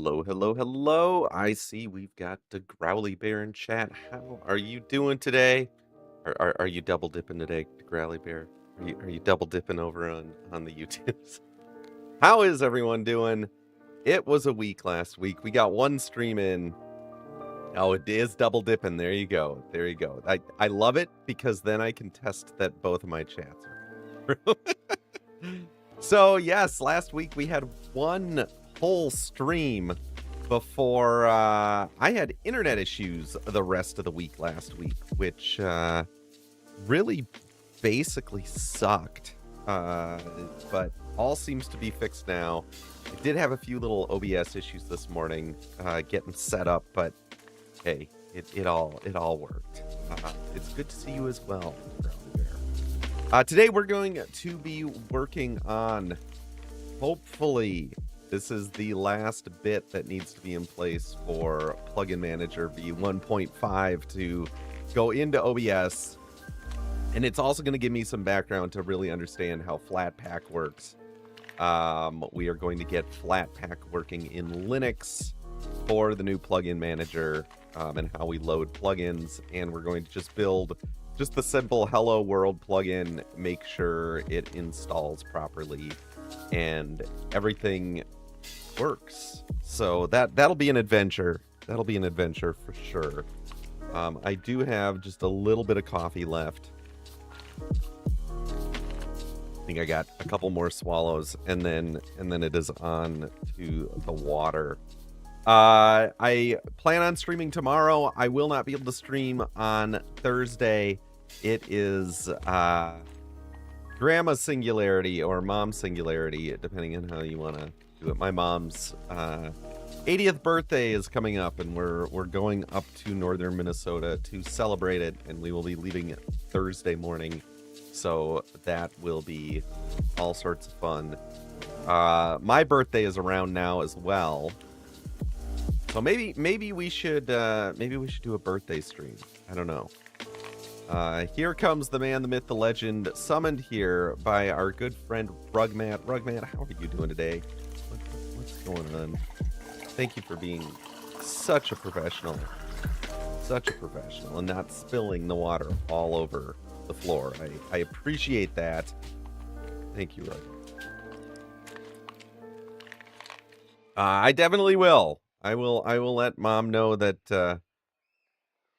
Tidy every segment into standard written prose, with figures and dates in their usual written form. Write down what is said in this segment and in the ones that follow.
Hello, hello, hello. I see we've got the Growly Bear in chat. How are you doing today? Are you double dipping today, Growly Bear? Are you double dipping over on the YouTubes? How is everyone doing? It was a week last week. We got one stream in. Oh, it is double dipping. There you go. There you go. I love it because then I can test that both of my chats are true. So yes, last week we had one whole stream before I had internet issues the rest of the week last week, which really basically sucked. But all seems to be fixed now. I did have a few little OBS issues this morning getting set up, but hey, it all worked. It's good to see you as well, Brownie Bear. Today we're going to be working on, hopefully, this is the last bit that needs to be in place for Plugin Manager v1.5 to go into OBS. And it's also going to give me some background to really understand how Flatpak works. We are going to get Flatpak working in Linux for the new Plugin Manager and how we load plugins. And we're going to just build just the simple Hello World plugin, make sure it installs properly and everything works. So that'll be an adventure. That'll be an adventure for sure. I do have just a little bit of coffee left. I think I got a couple more swallows and then it is on to the water. I plan on streaming tomorrow. I will not be able to stream on Thursday. It is grandma singularity or mom singularity, depending on how you want to do it. My mom's 80th birthday is coming up, and we're going up to northern Minnesota to celebrate it, and we will be leaving Thursday morning. So that will be all sorts of fun. My birthday is around now as well. So maybe we should do a birthday stream. I don't know. Here comes the man, the myth, the legend, summoned here by our good friend Rugmat. Rugmat, how are you doing today? What's going on? Thank you for being such a professional, and not spilling the water all over the floor. I appreciate that. Thank you, Rugmat. I definitely will. I will let Mom know that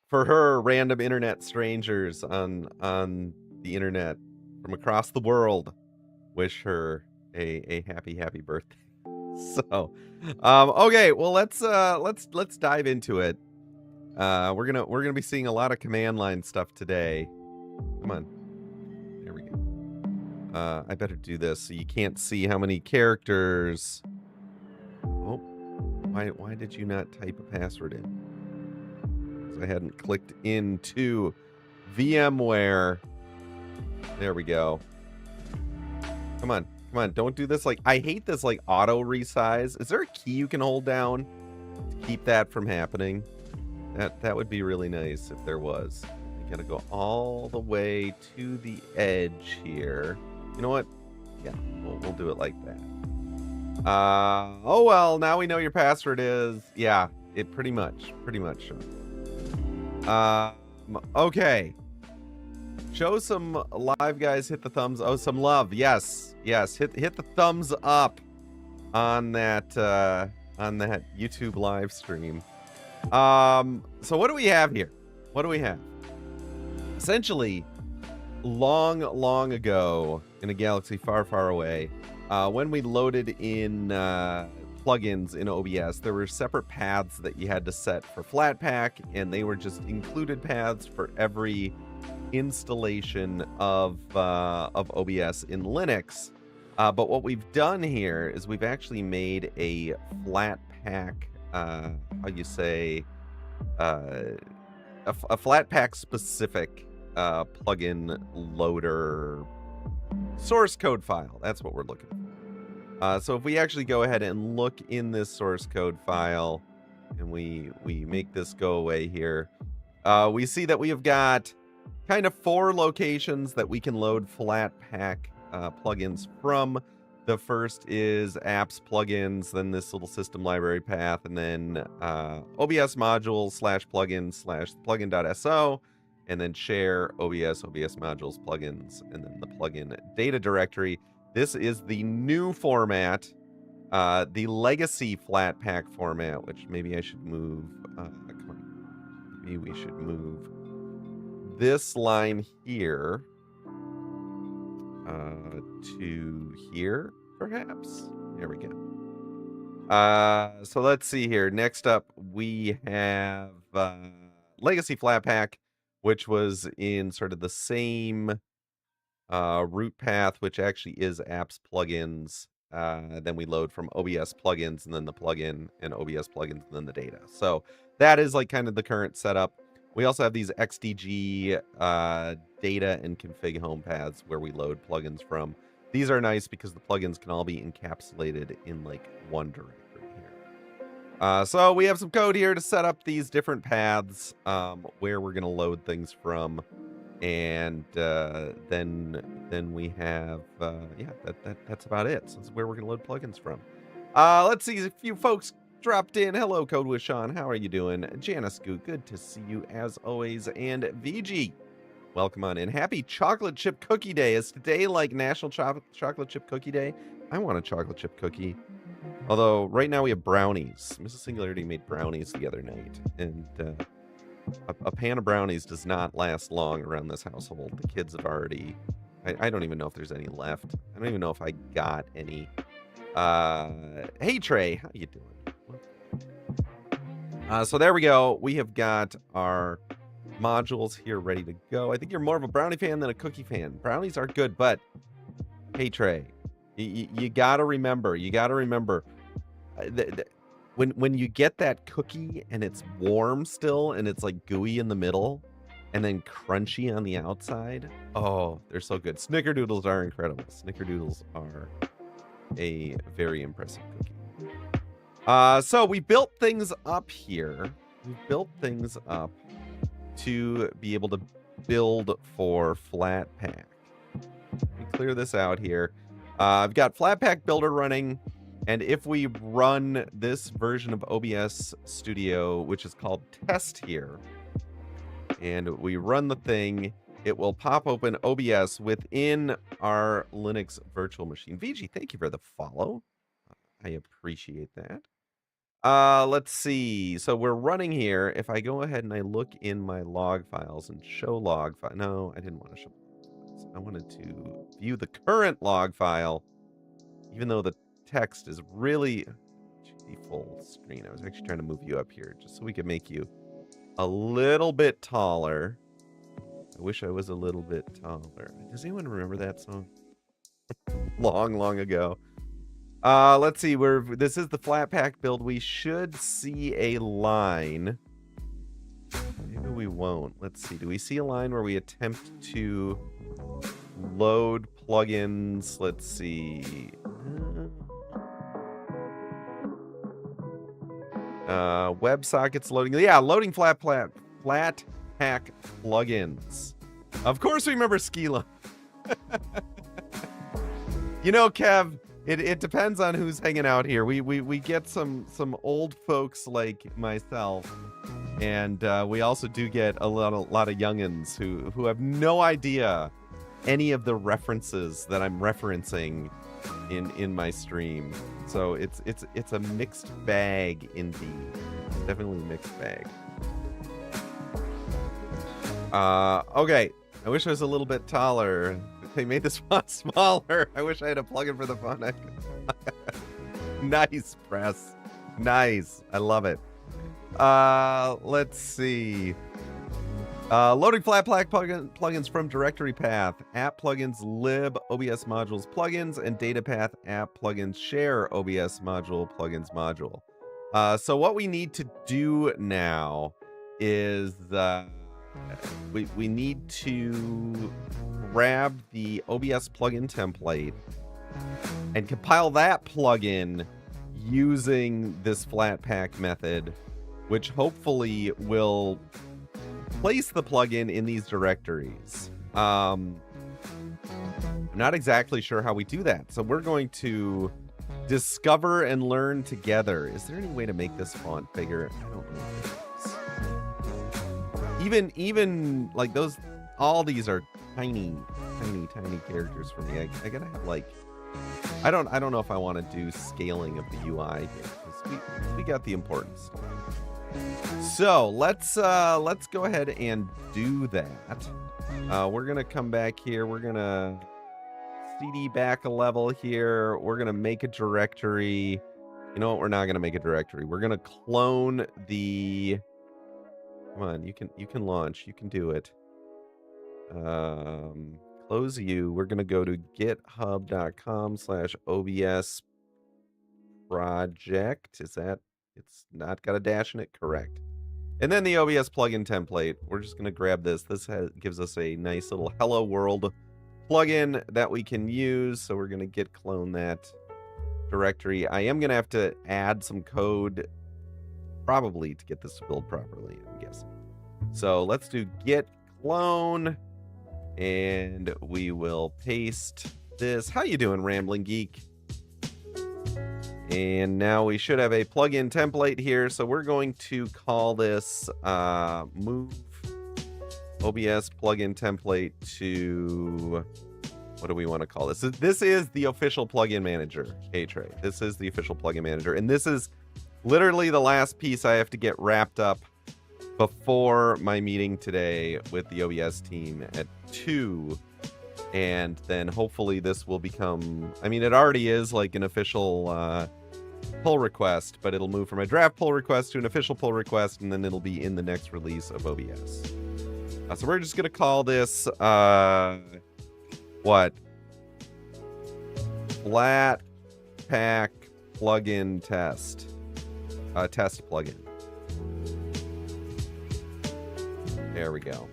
for her, random internet strangers on the internet from across the world wish her a happy birthday. So, okay, well let's dive into it. We're gonna be seeing a lot of command line stuff today. Come on, there we go. I better do this so you can't see how many characters. Oh. Why did you not type a password in? Because I hadn't clicked into VMware. There we go. Come on. Don't do this. Like, I hate this like auto resize. Is there a key you can hold down to keep that from happening? That would be really nice if there was. I gotta go all the way to the edge here. You know what? Yeah, we'll do it like that. Oh well, now we know your password is, yeah, it pretty much. Okay. Show some live guys, hit the thumbs, some love, yes, hit the thumbs up on that YouTube live stream. So what do we have here? What do we have? Essentially, long ago in a galaxy far away, when we loaded in plugins in OBS, there were separate paths that you had to set for Flatpak, and they were just included paths for every installation of OBS in Linux. But what we've done here is we've actually made a Flatpak, a Flatpak specific plugin loader source code file. That's what we're looking for. So if we actually go ahead and look in this source code file and we make this go away here, we see that we have got kind of 4 locations that we can load Flatpak plugins from. The first is apps, plugins, then this little system library path, and then OBS modules / plugins / plugin.so, and then share OBS modules, plugins, and then the plugin data directory. This is the new format, the legacy Flatpak format, which maybe I should move. Come on. Maybe we should move this line here to here, perhaps. There we go. So let's see here. Next up, we have Legacy Flatpak, which was in sort of the same root path, which actually is apps plugins. Then we load from OBS plugins and then the plugin, and OBS plugins and then the data. So that is like kind of the current setup. We also have these XDG data and config home paths where we load plugins from. These are nice because the plugins can all be encapsulated in like one directory here. So we have some code here to set up these different paths where we're going to load things from. And then we have, yeah, that's about it. So this is where we're going to load plugins from. Let's see, a few folks dropped in. Hello, Code with Sean. How are you doing? Janice Goo, good to see you as always. And VG, welcome on in. Happy Chocolate Chip Cookie Day. Is today like National Chocolate Chip Cookie Day? I want a chocolate chip cookie. Although right now we have brownies. Mrs. Singularity made brownies the other night. And a pan of brownies does not last long around this household. The kids have already... I don't even know if there's any left. I don't even know if I got any. Hey, Trey. How you doing? So there we go. We have got our modules here ready to go. I think you're more of a brownie fan than a cookie fan. Brownies are good, but hey, Trey, you got to remember, when you get that cookie and it's warm still and it's like gooey in the middle and then crunchy on the outside. Oh, they're so good. Snickerdoodles are incredible. Snickerdoodles are a very impressive cookie. So we built things up here. We built things up to be able to build for Flatpak. Let me clear this out here. I've got Flatpak Builder running, and if we run this version of OBS Studio, which is called Test here, and we run the thing, it will pop open OBS within our Linux virtual machine. VG, thank you for the follow. I appreciate that. Let's see. So we're running here. If I go ahead and I look in my log files and show log file. No, I didn't want to show log files. I wanted to view the current log file, even though the text is really full screen. I was actually trying to move you up here just so we could make you a little bit taller. I wish I was a little bit taller. Does anyone remember that song? long ago. Let's see. This is the Flatpak build. We should see a line. Maybe we won't. Let's see. Do we see a line where we attempt to load plugins? Let's see. WebSockets loading. Yeah, loading Flatpak plugins. Of course we remember Skila. You know, Kev, it depends on who's hanging out here. We get some old folks like myself, and we also do get a lot of youngins who have no idea any of the references that I'm referencing in my stream. So it's a mixed bag indeed. Definitely a mixed bag. Okay. I wish I was a little bit taller. They made this font smaller. I wish I had a plugin for the font. Nice, Press. Nice. I love it. Let's see. Loading Flatpak plugins from directory path, app plugins, lib, OBS modules, plugins, and data path, app plugins, share, OBS module, plugins module. So what we need to do now is we need to grab the OBS plugin template and compile that plugin using this Flatpak method, which hopefully will place the plugin in these directories. I'm not exactly sure how we do that. So we're going to discover and learn together. Is there any way to make this font bigger? I don't know if there is. Even like those, all these are tiny characters for me. I gotta have like, I don't know if I want to do scaling of the UI here, because we got the important stuff. So let's go ahead and do that. We're gonna come back here. We're gonna CD back a level here. We're gonna make a directory. You know what? We're not gonna make a directory. We're gonna clone the. Come on, you can launch. You can do it. Close you. We're gonna go to github.com/OBS project. Is that? It's not got a dash in it. Correct. And then the OBS plugin template. We're just gonna grab this. This gives us a nice little Hello World plugin that we can use. So we're gonna git clone that directory. I am gonna have to add some code probably to get this to build properly, I'm guessing. So let's do git clone, and we will paste this. How you doing, Rambling Geek? And now we should have a plugin template here. So we're going to call this move OBS plugin template to, what do we want to call this? This is the official plugin manager. Hey, Trey, this is the official plugin manager. And this is literally the last piece I have to get wrapped up before my meeting today with the OBS team at 2. And then hopefully this will become, I mean, it already is like an official pull request, but it'll move from a draft pull request to an official pull request, and then it'll be in the next release of OBS. So we're just going to call this, what? Flat Pack Plugin Test. Test plugin. There we go.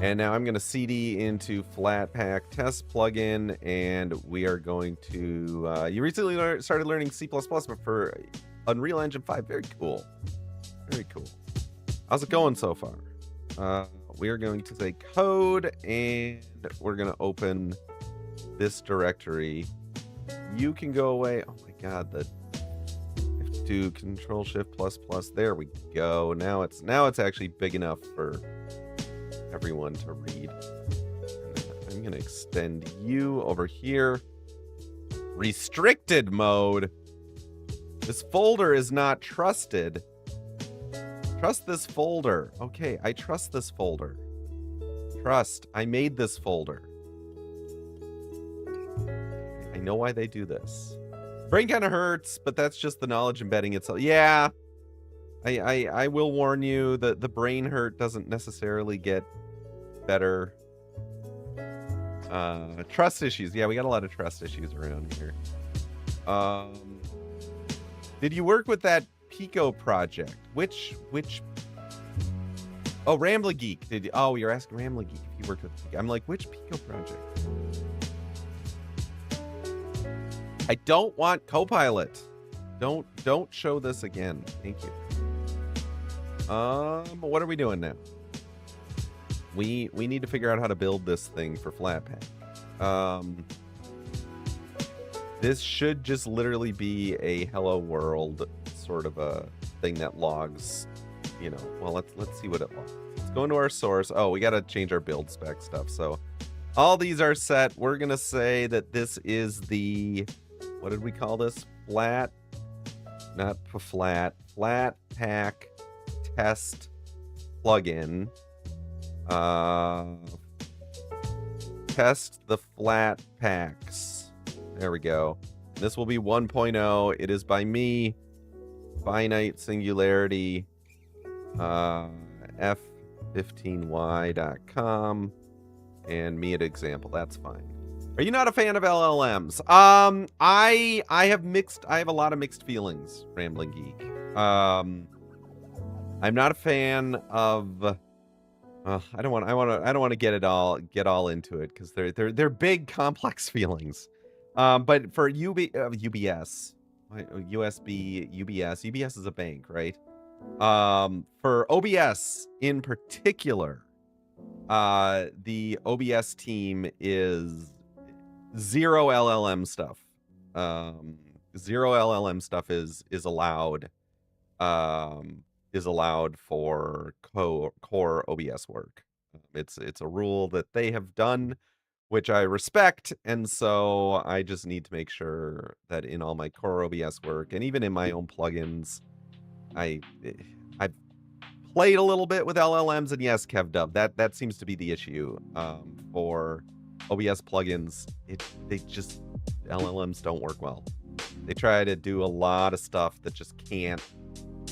And now I'm going to CD into Flatpak Test Plugin, and we are going to... you recently started learning C++, but for Unreal Engine 5. Very cool. Very cool. How's it going so far? We are going to say code, and we're going to open this directory. You can go away. Oh my god, the... I have to do Control-Shift++. There we go. Now it's actually big enough for everyone to read. I'm going to extend you over here. Restricted mode. This folder is not trusted. Trust this folder. Okay, I trust this folder. Trust. I made this folder. I know why they do this. Brain kind of hurts, but that's just the knowledge embedding itself. Yeah. I will warn you that the brain hurt doesn't necessarily get better. Trust issues. Yeah, we got a lot of trust issues around here. Did you work with that Pico project? Which Oh, Rambling Geek. Oh, you're asking Rambling Geek if you worked with Pico. I'm like, which Pico project? I don't want Copilot. Don't show this again. Thank you. What are we doing now? We need to figure out how to build this thing for Flatpak. This should just literally be a hello world sort of a thing that logs, you know. Well, let's see what it logs. Let's go into our source. Oh, we got to change our build spec stuff. So all these are set. We're going to say that this is the, what did we call this? Flat Pack Test Plugin. Test the flat packs. There we go. This will be 1.0. It is by me, Finite Singularity, f15y.com, and me at example. That's fine. Are you not a fan of LLMs? I have a lot of mixed feelings, Rambling Geek. I'm not a fan of I don't want to get all into it because they're big complex feelings. But for UBS, UBS is a bank, right? For OBS in particular, The OBS team is zero LLM stuff. Um, Zero LLM stuff is allowed. Is allowed for core OBS work. It's a rule that they have done, which I respect, and so I just need to make sure that in all my core OBS work and even in my own plugins, I I've played a little bit with LLMs, and yes, KevDub, that seems to be the issue for OBS plugins. They just LLMs don't work well. They try to do a lot of stuff that just can't.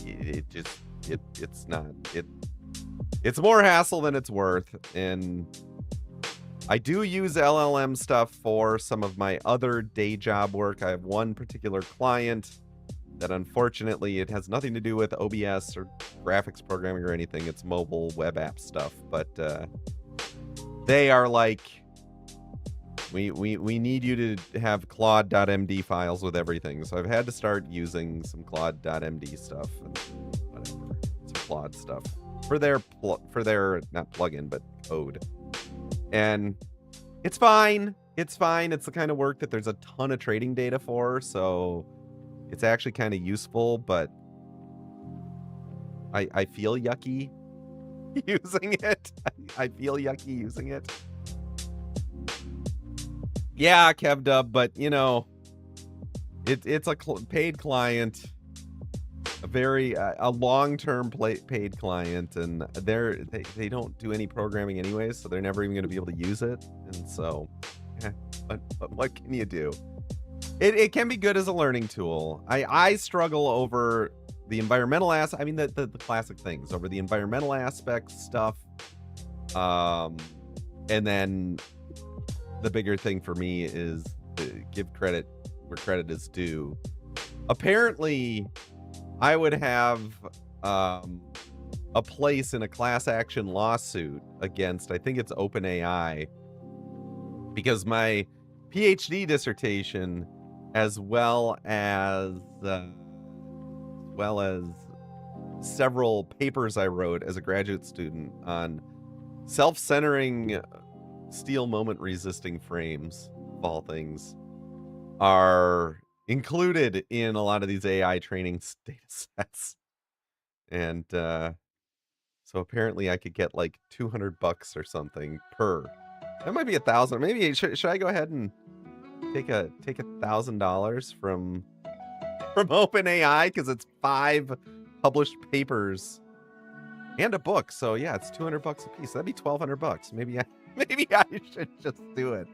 It's not it's more hassle than it's worth, and I do use LLM stuff for some of my other day job work. I have one particular client that unfortunately it has nothing to do with OBS or graphics programming or anything. It's mobile web app stuff, but they are like, we need you to have Claude.md files with everything. So I've had to start using some Claude.md stuff and whatever, some Claude stuff for their not plugin but code. And it's fine. It's fine. It's the kind of work that there's a ton of trading data for, so it's actually kind of useful, but I feel yucky using it. I feel yucky using it. Yeah, KevDub, but you know, it's a paid client, a very a long-term paid client, and they don't do any programming anyways, so they're never even going to be able to use it. And so, but what can you do? It can be good as a learning tool. I struggle over the environmental I mean the classic things, over the environmental aspects stuff, and then the bigger thing for me is to give credit where credit is due. Apparently, I would have a place in a class action lawsuit against, I think it's OpenAI, because my PhD dissertation, as well as several papers I wrote as a graduate student on self-centering steel moment resisting frames, of all things, are included in a lot of these AI training data sets. And so apparently I could get like $200 or something per. That might be 1,000. Maybe should I go ahead and take $1,000 from OpenAI, because it's 5 published papers and a book. So yeah, it's $200 a piece. That'd be $1,200. Maybe I should just do it.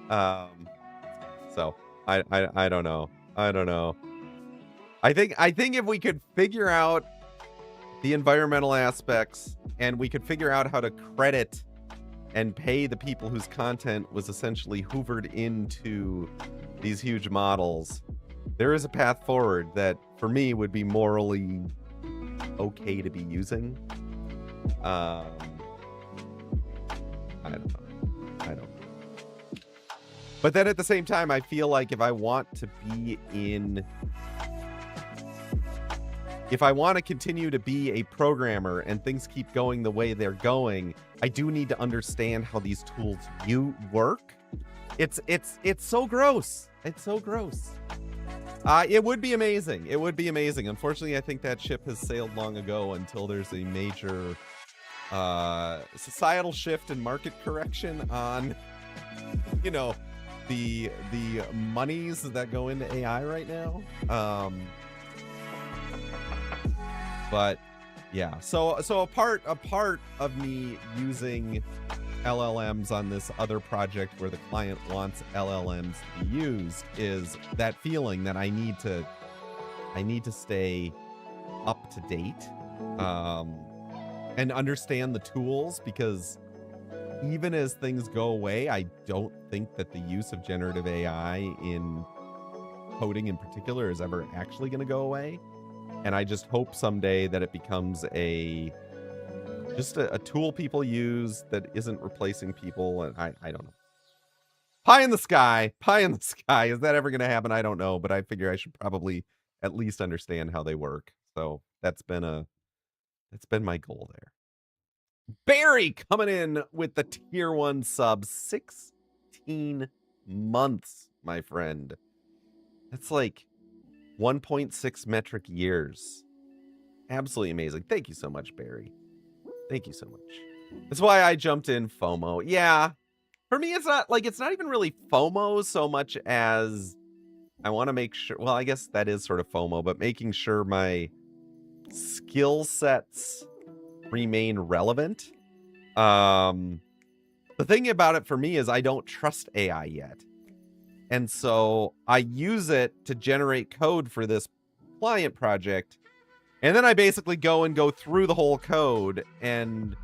So I don't know. I don't know. I think if we could figure out the environmental aspects, and we could figure out how to credit and pay the people whose content was essentially hoovered into these huge models, there is a path forward that for me would be morally okay to be using. I don't know. But then at the same time, I feel like if I want to continue to be a programmer and things keep going the way they're going, I do need to understand how these tools work. It's so gross. It's so gross. It would be amazing. It would be amazing. Unfortunately, I think that ship has sailed long ago until there's a major societal shift and market correction on, you know, the monies that go into AI right now. But yeah, so a part of me using LLMs on this other project where the client wants LLMs to be used is that feeling that I need to stay up to date and understand the tools, because even as things go away, I don't think that the use of generative AI in coding in particular is ever actually going to go away. And I just hope someday that it becomes a tool people use that isn't replacing people. And I don't know. Pie in the sky. Is that ever going to happen? I don't know, but I figure I should probably at least understand how they work. So that's been my goal there. Barry coming in with the tier 1 sub. 16 months, my friend. That's like 1.6 metric years. Absolutely amazing. Thank you so much, Barry. Thank you so much. That's why I jumped in FOMO. Yeah. For me, it's not even really FOMO so much as I want to make sure, well, I guess that is sort of FOMO, but making sure my skill sets remain relevant. The thing about it for me is I don't trust AI yet. And so I use it to generate code for this client project. And then I basically go through the whole code and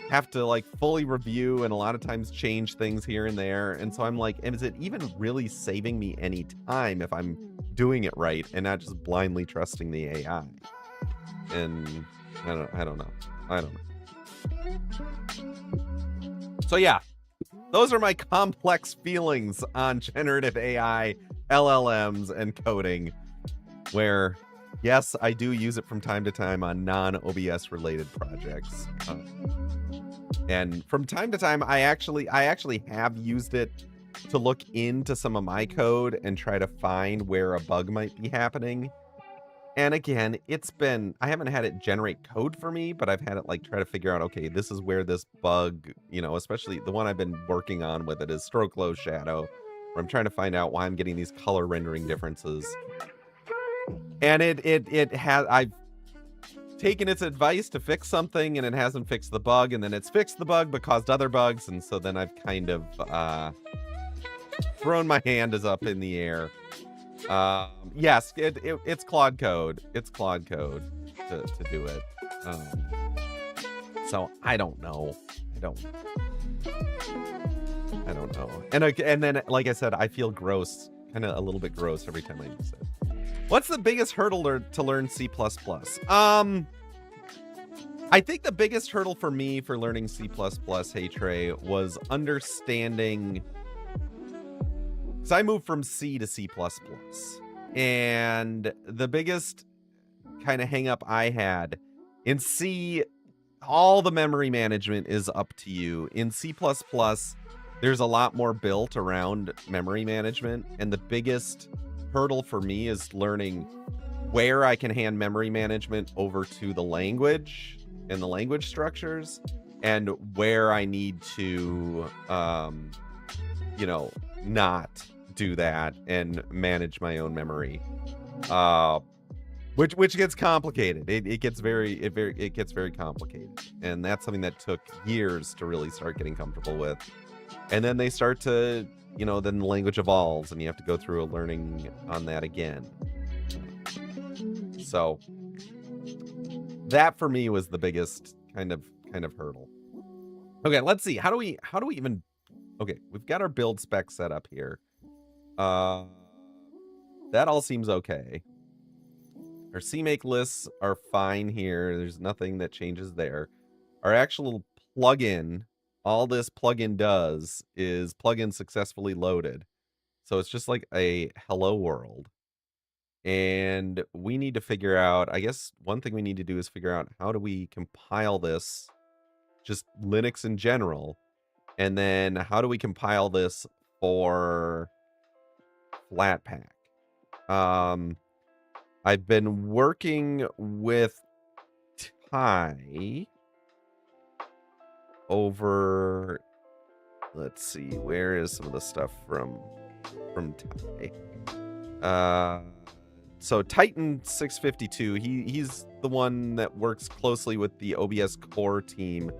have to like fully review and a lot of times change things here and there. And so I'm like, is it even really saving me any time if I'm doing it right and not just blindly trusting the AI? And I don't know. So yeah, those are my complex feelings on generative AI, LLMs, and coding, where yes, I do use it from time to time on non-OBS related projects. And from time to time, I actually have used it to look into some of my code and try to find where a bug might be happening. And again, I haven't had it generate code for me, but I've had it like try to figure out, okay, this is where this bug, especially the one I've been working on with it is stroke low shadow, where I'm trying to find out why I'm getting these color rendering differences. And I've taken its advice to fix something and it hasn't fixed the bug, and then it's fixed the bug but caused other bugs, and so then I've kind of thrown my hand up in the air. Yes, it's Claude code. It's Claude code to do it. So I don't know. I don't know. And then, like I said, I feel gross, kind of a little bit gross every time I use it. What's the biggest hurdle to learn C++? I think the biggest hurdle for me for learning C++, hey Trey, was understanding, because I moved from C to C++. And the biggest kind of hang up I had in C, all the memory management is up to you. In C++, there's a lot more built around memory management. And the biggest hurdle for me is learning where I can hand memory management over to the language and the language structures, and where I need to, not do that and manage my own memory, which gets complicated. It gets very complicated, and that's something that took years to really start getting comfortable with. And then they start to, then the language evolves and you have to go through a learning on that again. So that for me was the biggest kind of hurdle. Okay, let's see. How do we even, okay, we've got our build spec set up here. That all seems okay. Our CMake lists are fine here. There's nothing that changes there. Our actual plugin, all this plugin does is plugin successfully loaded. So it's just like a hello world. And we need to figure out, I guess one thing we need to do is figure out how do we compile this, just Linux in general, and then how do we compile this for Flatpak. I've been working with Ty over, let's see, where is some of the stuff from Ty? So Titan 652, he's the one that works closely with the OBS core team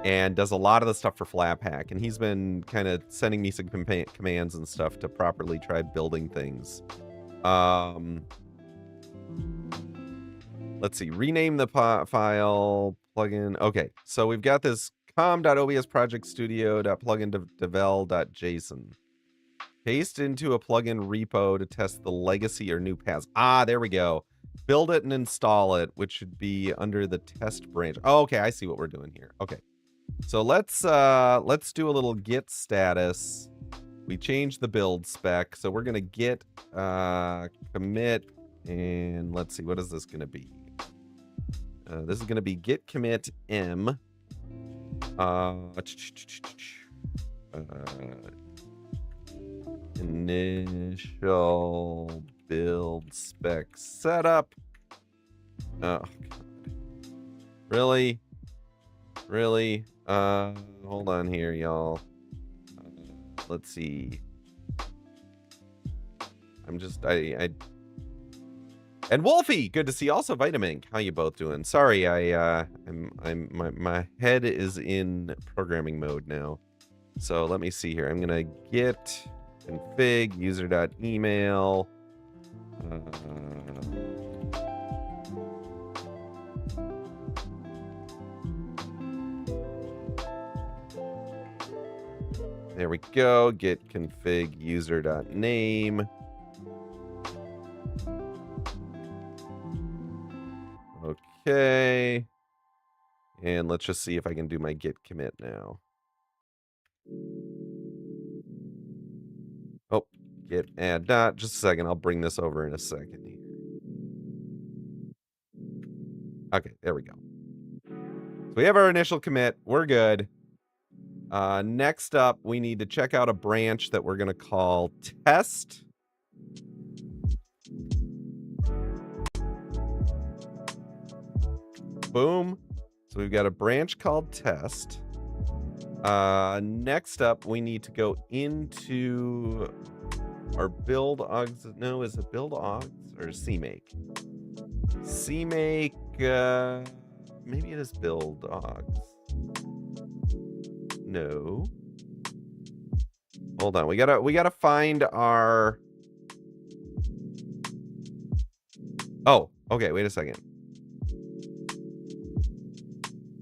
and does a lot of the stuff for Flatpak, and he's been kind of sending me some commands and stuff to properly try building things. Let's see, rename the file plugin. Okay, so we've got this com.obsprojectstudio.plugin.devel.json. Paste into a plugin repo to test the legacy or new paths. Ah, there we go. Build it and install it, which should be under the test branch. Oh, okay, I see what we're doing here. Okay, so let's do a little git status. We changed the build spec, so we're gonna git commit, and let's see, what is this gonna be? This is gonna be git commit m Initial build spec setup. Oh, really? Really? Hold on here, y'all. Let's see. I'm just, and Wolfie, good to see. Also, Vitamink, how you both doing? Sorry, my head is in programming mode now. So let me see here. I'm gonna git config user.email. There we go. Git config user.name. Okay. And let's just see if I can do my git commit now. Oh, git add dot. Just a second. I'll bring this over in a second here. Okay, there we go. So we have our initial commit. We're good. Next up, we need to check out a branch that we're going to call test. Boom. So we've got a branch called test. Next up, we need to go into our build augs. No, is it build augs or CMake? CMake, maybe it is build augs. No. Hold on. We gotta find our. Oh, okay. Wait a second.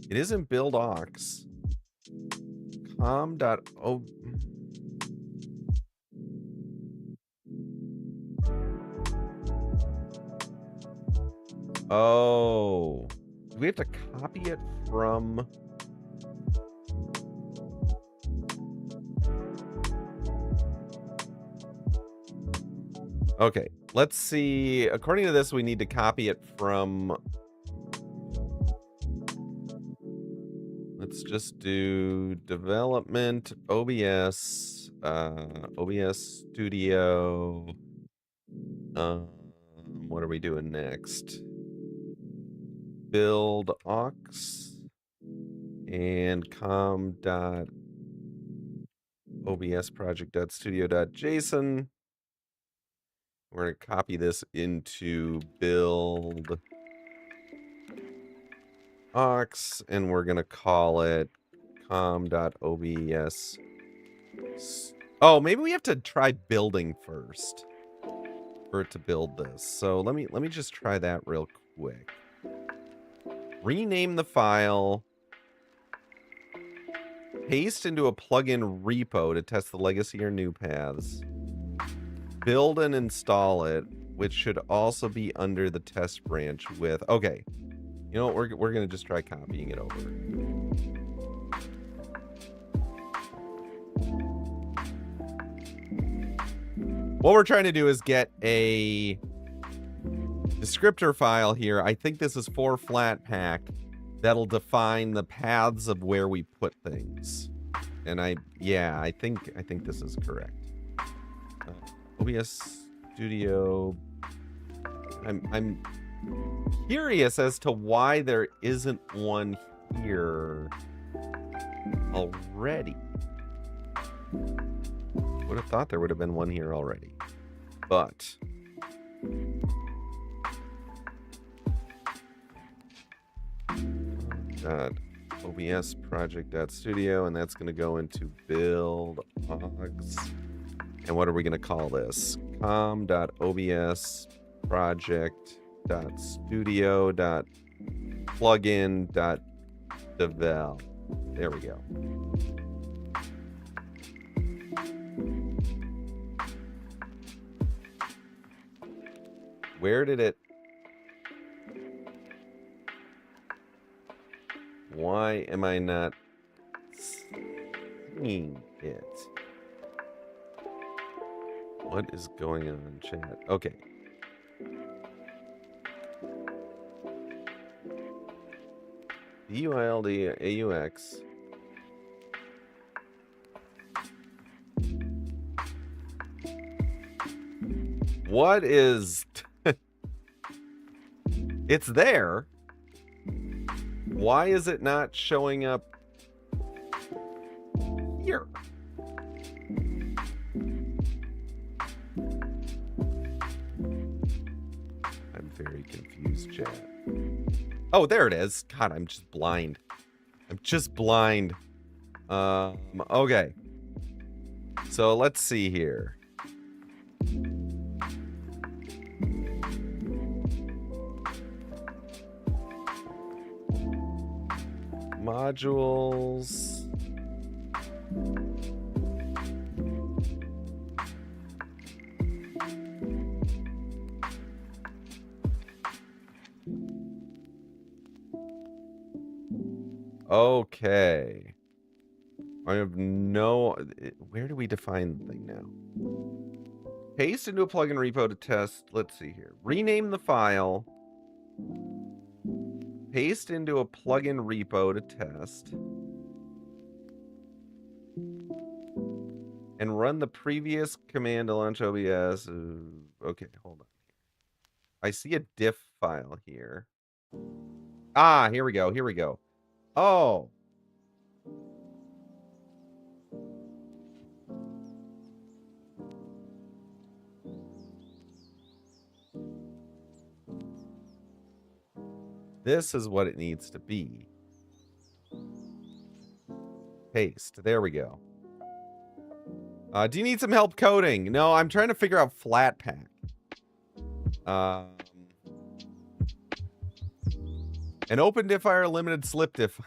It isn't build aux. com.o. Oh. Do we have to copy it from? Okay, let's see. According to this, we need to copy it from. Let's just do development, OBS, OBS Studio. What are we doing next? Build aux and com.obsproject.studio.json. We're going to copy this into build aux, and we're going to call it com.obs. Oh, maybe we have to try building first for it to build this. So let me just try that real quick. Rename the file. Paste into a plugin repo to test the legacy or new paths. Build and install it, which should also be under the test branch with. Okay, you know what? We're gonna just try copying it over. What we're trying to do is get a descriptor file here. I think this is for Flatpak that'll define the paths of where we put things. And I think this is correct. OBS Studio. I'm curious as to why there isn't one here already. Would have thought there would have been one here already, but OBS project.studio, and that's going to go into build augs. And what are we going to call this? com.obs project.studio.plugin.devel. There we go. Where did it? Why am I not seeing it? What is going on, chat? Okay. BUILD AUX. What is... It's there. Why is it not showing up here? I'm very confused, chat. Oh, there it is. God, I'm just blind. I'm just blind. Okay. So let's see here. Modules. Okay. I have no... Where do we define the thing now? Paste into a plugin repo to test. Let's see here. Rename the file. Paste into a plugin repo to test. And run the previous command to launch OBS. Okay, hold on. I see a diff file here. Ah, here we go. Here we go. Oh. This is what it needs to be. Paste. There we go. Do you need some help coding? No, I'm trying to figure out Flatpak. An open diffier, limited slip diff.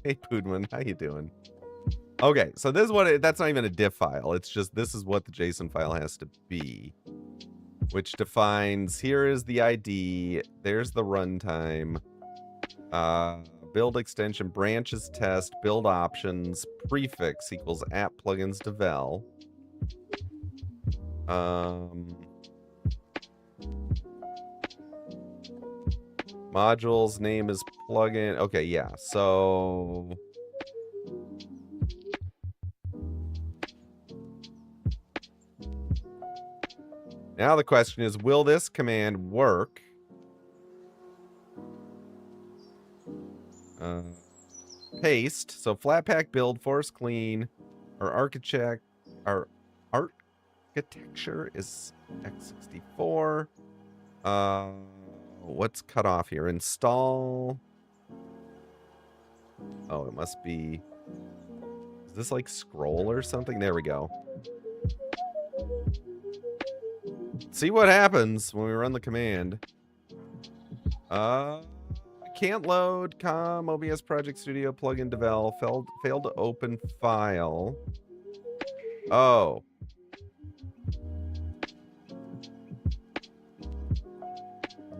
Hey, Poodman, how you doing? Okay, so this is what that's not even a diff file. It's just this is what the JSON file has to be, which defines here is the ID, there's the runtime, build extension, branches test, build options, prefix equals app plugins devel. Modules name is plugin. Okay, yeah. So now the question is, will this command work? Paste. So Flatpak build, force clean. Our architecture is x64. What's cut off here? Install. Oh, it must be. Is this like scroll or something? There we go. See what happens when we run the command. Can't load com OBS Project Studio plugin devel failed to open file. Oh.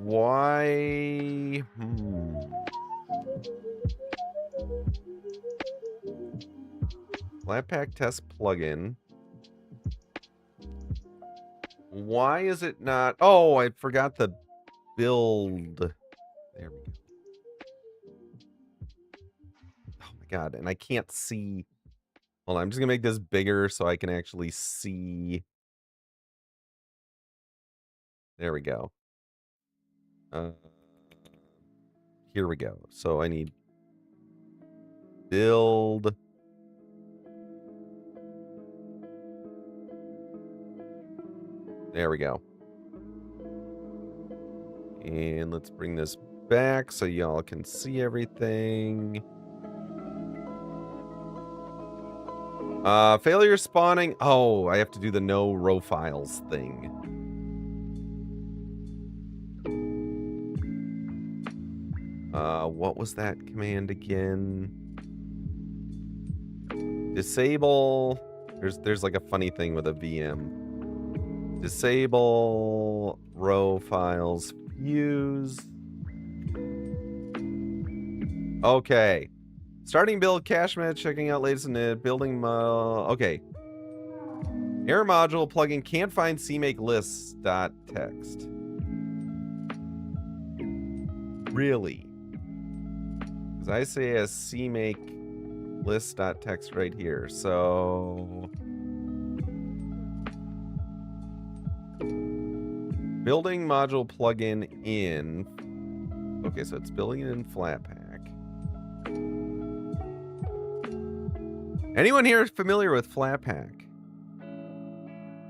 Why? Flatpak test plugin. Why is it not? Oh, I forgot the build. There we go. Oh my god, and I can't see. Hold on, I'm just gonna make this bigger so I can actually see. There we go. Here we go. So I need build. There we go. And let's bring this back so y'all can see everything. Failure spawning. Oh, I have to do the no row files thing. What was that command again? Disable. There's like a funny thing with a VM. Disable row files fuse. Okay. Starting build, cache med, checking out latest in building model. Okay. Error module plugin can't find cmake lists.txt. Really? Because I say a cmake list.txt right here. So Building module plugin in. Okay, so it's building it in Flatpak. Anyone here familiar with Flatpak?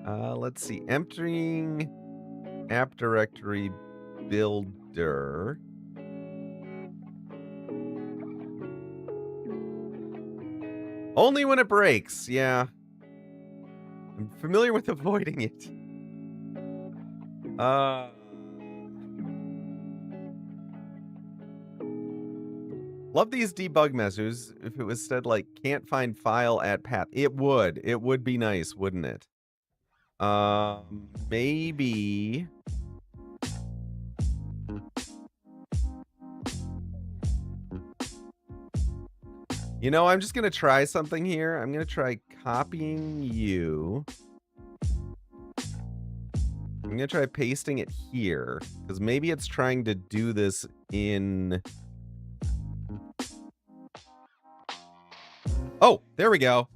Let's see. Entering app directory builder. Only when it breaks, yeah. I'm familiar with avoiding it. Love these debug messages. If it was said like can't find file at path, it would. It would be nice, wouldn't it? Maybe. You know, I'm just gonna try something here. I'm gonna try copying you. I'm gonna try pasting it here, because maybe it's trying to do this in... Oh, there we go.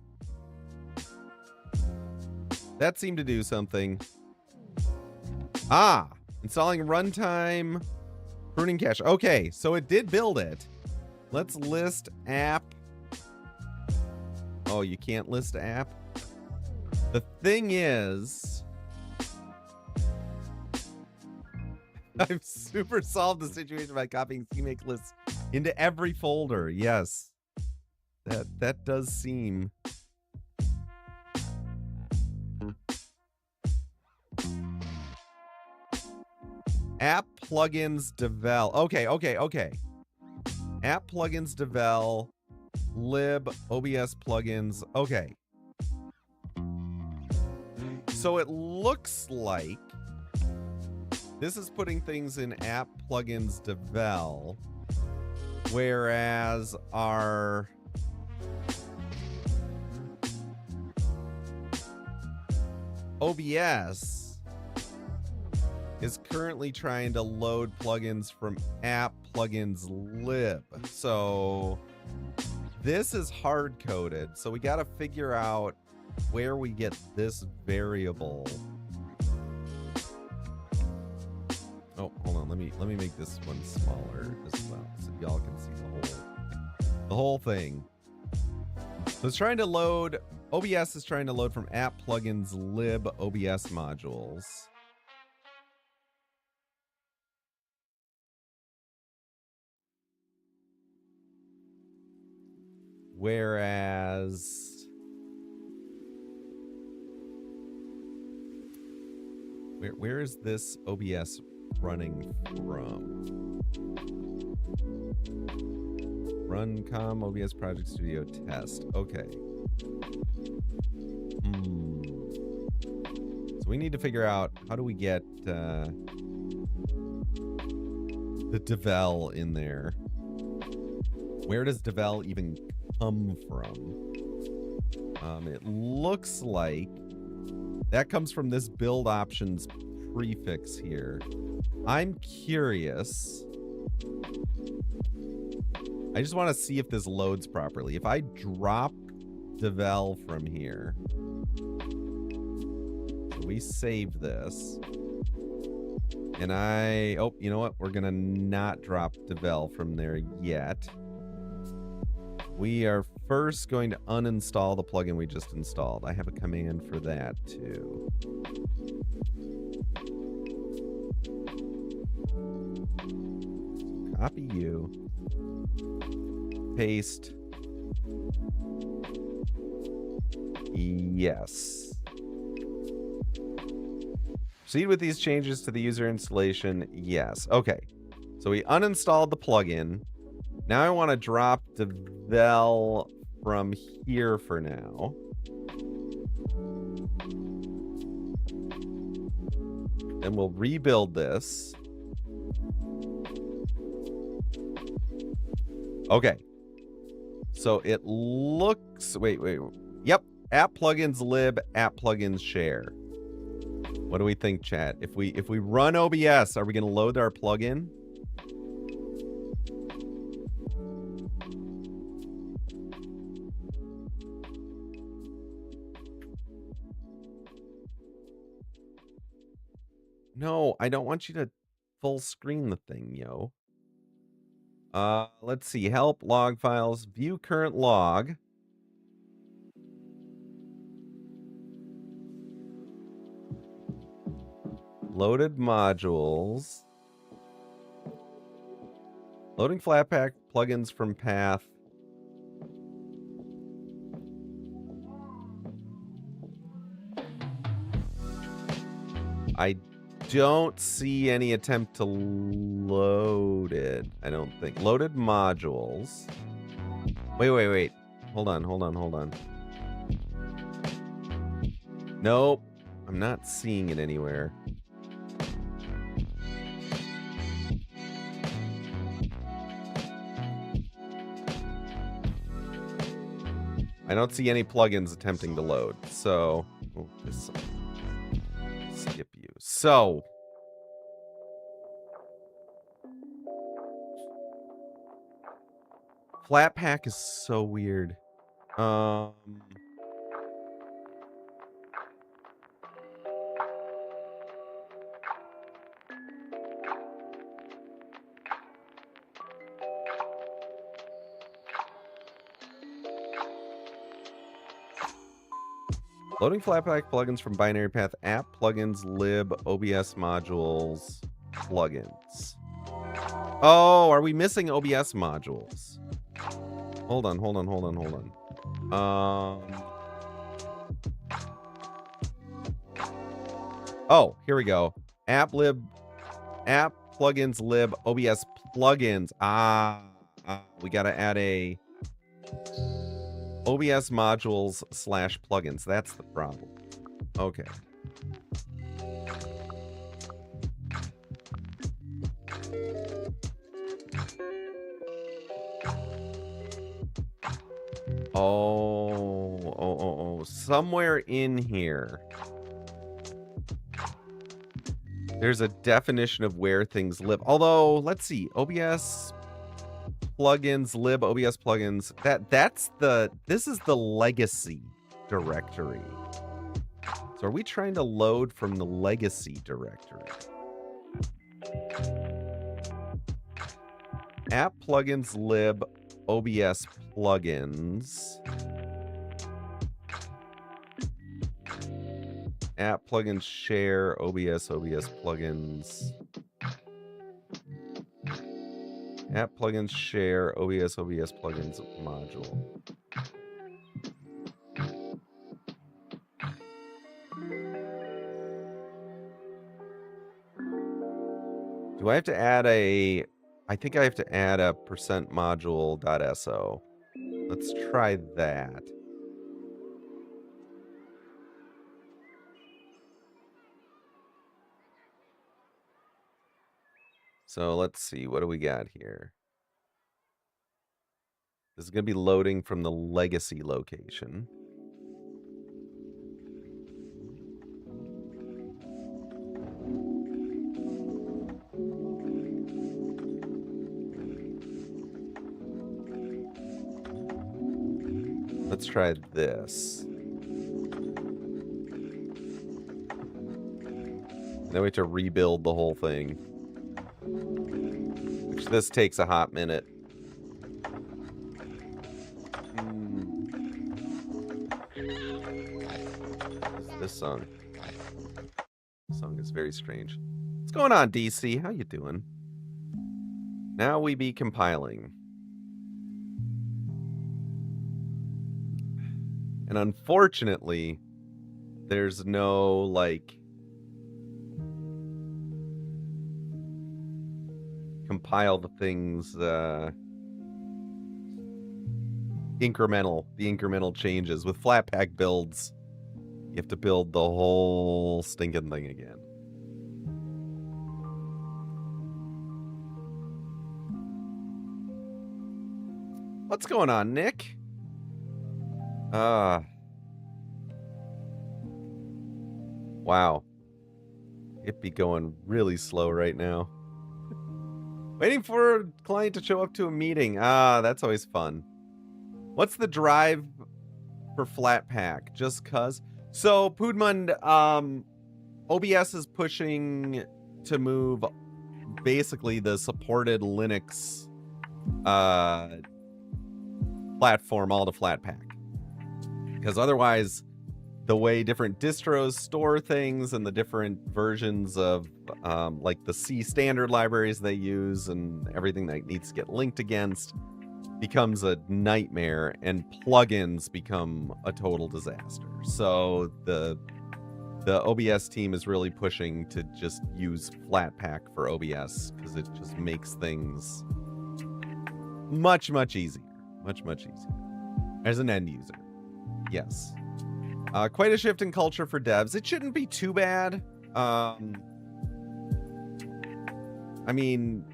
That seemed to do something. Ah, installing runtime, pruning cache. Okay, so it did build it. Let's list app. Oh, you can't list app? The thing is... I've super solved the situation by copying CMake lists into every folder. Yes. That does seem... App plugins devel. Okay. App plugins devel, lib, OBS plugins. Okay. So it looks like this is putting things in app plugins devel, whereas our OBS is currently trying to load plugins from app plugins lib. So this is hard coded. So we got to figure out where we get this variable. Oh, hold on. Let me make this one smaller as well, so y'all can see the whole thing. So it's trying to load. OBS is trying to load from app plugins lib OBS modules. Whereas where is this OBS running from? Runcom OBS Project Studio test. Okay. So we need to figure out how do we get the devel in there. Where does devel even come from? It looks like that comes from this build options prefix here. I'm curious. I just want to see if this loads properly. If I drop devel from here, so we save this, and oh, you know what? We're gonna not drop devel from there yet. We are first going to uninstall the plugin we just installed. I have a command for that too. Copy you. Paste. Yes. Proceed with these changes to the user installation. Yes. Okay. So we uninstalled the plugin. Now I want to drop devel from here for now. Then we'll rebuild this. Okay. So it looks... Wait. Yep. App plugins lib, app plugins share. What do we think, chat? If we run OBS, are we going to load our plugin? No, I don't want you to full screen the thing, yo. Let's see. Help, log files, view current log. Loaded modules. Loading Flatpak plugins from path. I don't see any attempt to load it. I don't think. Loaded modules. Wait. Hold on. Nope. I'm not seeing it anywhere. I don't see any plugins attempting to load. So, oh, this skip you. So, Flatpak is so weird. Loading Flatpak plugins from binary path app plugins lib OBS modules plugins. Oh, are we missing OBS modules? Hold on. Oh, here we go. App plugins lib OBS plugins. We gotta add a OBS modules / plugins. That's the problem. Okay. Oh. Somewhere in here, there's a definition of where things live. Although, let's see. OBS plugins, lib OBS plugins. This is the legacy directory. So are we trying to load from the legacy directory? App plugins, lib OBS plugins. App plugins share OBS plugins. App plugins share OBS plugins module. Do I have to add a... I think I have to add a %module.so. Let's try that. So let's see. What do we got here? This is going to be loading from the legacy location. Let's try this. Then we have to rebuild the whole thing. Which this takes a hot minute. This song. This song is very strange. What's going on, DC? How you doing? Now we be compiling. And unfortunately, there's no, like, compile the things, the incremental changes. With Flatpak builds, you have to build the whole stinking thing again. What's going on, Nick? Wow. It be going really slow right now. Waiting for a client to show up to a meeting. That's always fun. What's the drive for Flatpak? Just cuz? So, Pudmund, OBS is pushing to move basically the supported Linux platform all to Flatpak. Because otherwise, the way different distros store things and the different versions of like the C standard libraries they use and everything that needs to get linked against becomes a nightmare, and plugins become a total disaster. So the OBS team is really pushing to just use Flatpak for OBS because it just makes things much easier. Much easier. As an end user. Yes. Quite a shift in culture for devs. It shouldn't be too bad. I mean,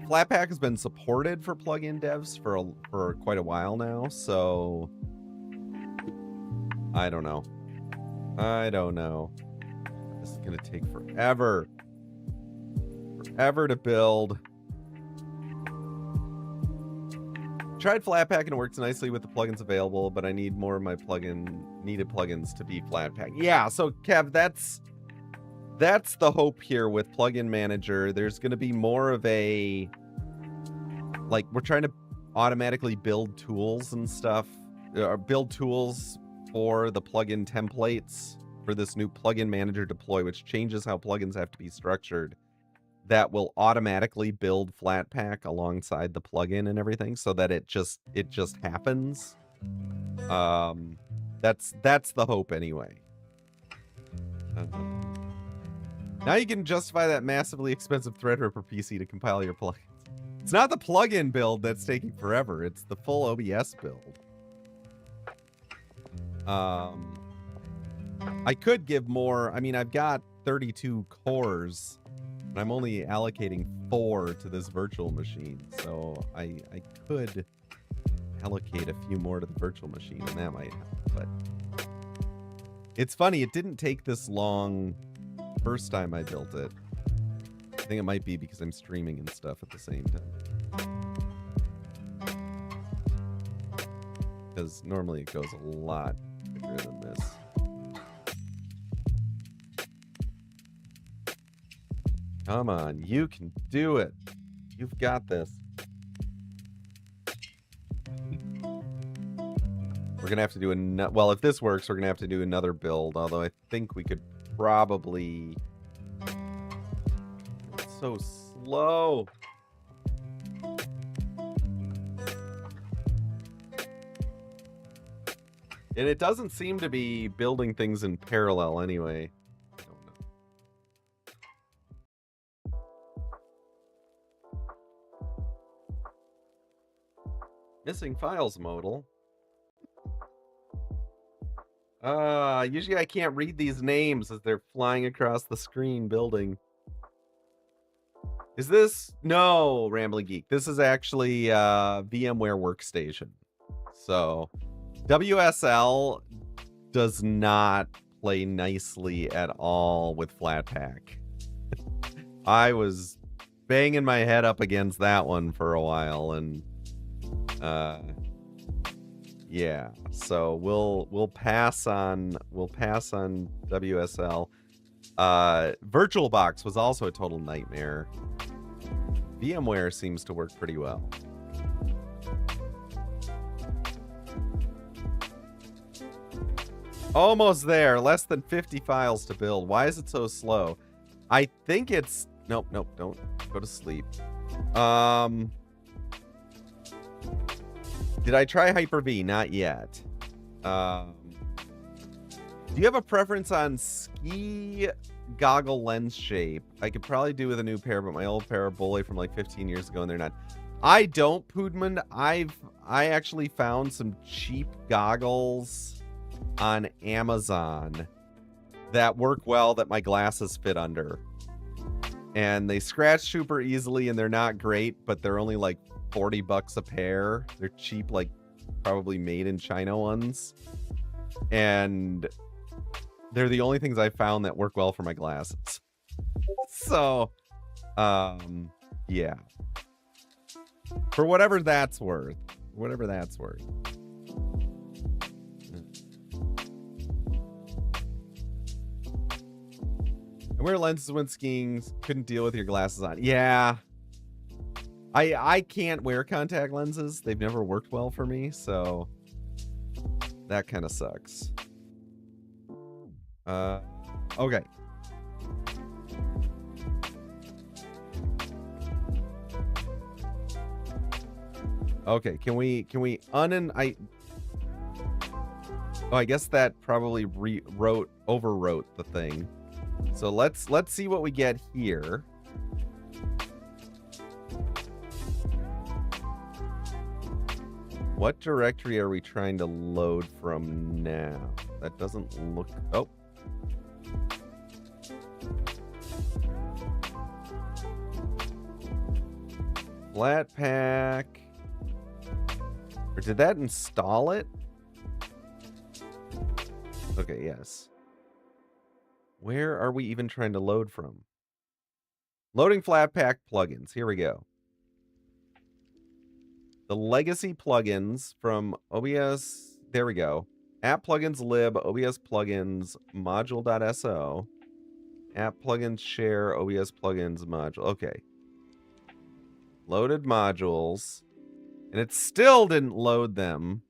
Flatpak has been supported for plugin devs for quite a while now, so I don't know. This is gonna take forever to build. Tried Flatpak and it works nicely with the plugins available, but I need more of my needed plugins to be Flatpak. Yeah, so Kev, that's the hope here with Plugin Manager. There's going to be more of a, like, we're trying to automatically build tools and stuff, or build tools for the plugin templates for this new Plugin Manager deploy, which changes how plugins have to be structured. That will automatically build Flatpak alongside the plugin and everything, so that it just happens. That's the hope anyway. Now you can justify that massively expensive Threadripper PC to compile your plugins. It's not the plugin build that's taking forever; it's the full OBS build. I could give more. I mean, I've got 32 cores. And I'm only allocating 4 to this virtual machine, so I could allocate a few more to the virtual machine, and that might help. But it's funny, it didn't take this long first time I built it. I think it might be because I'm streaming and stuff at the same time. Because normally it goes a lot quicker than this. Come on, you can do it. You've got this. We're going to have to do another... Well, if this works, we're going to have to do another build. Although I think we could probably... It's so slow. And it doesn't seem to be building things in parallel anyway. Missing files modal. Usually I can't read these names as they're flying across the screen building. Is this? No, Rambling Geek. This is actually VMware Workstation. So WSL does not play nicely at all with Flatpak. I was banging my head up against that one for a while, and yeah, so we'll pass on WSL. VirtualBox was also a total nightmare. VMware seems to work pretty well. Almost there. Less than 50 files to build. Why is it so slow? I think it's... Nope, don't go to sleep. Did I try Hyper-V? Not yet. Do you have a preference on ski goggle lens shape? I could probably do with a new pair, but my old pair are bully from like 15 years ago and they're not. I don't, Poodman. I actually found some cheap goggles on Amazon that work well, that my glasses fit under. And they scratch super easily and they're not great, but they're only like $40 a pair. They're cheap, like probably made in China ones. And they're the only things I found that work well for my glasses. So, yeah. For whatever that's worth. Whatever that's worth. I wear lenses when skiing. Couldn't deal with your glasses on. Yeah. I can't wear contact lenses. They've never worked well for me, so that kind of sucks. Okay. Okay, can we I guess that probably overwrote the thing. So let's see what we get here. What directory are we trying to load from now? That doesn't look... Oh. Flatpak. Or did that install it? Okay, yes. Where are we even trying to load from? Loading Flatpak plugins. Here we go. The legacy plugins from OBS. There we go. App plugins lib, OBS plugins, module.so. App plugins share, OBS plugins module. Okay. Loaded modules. And it still didn't load them.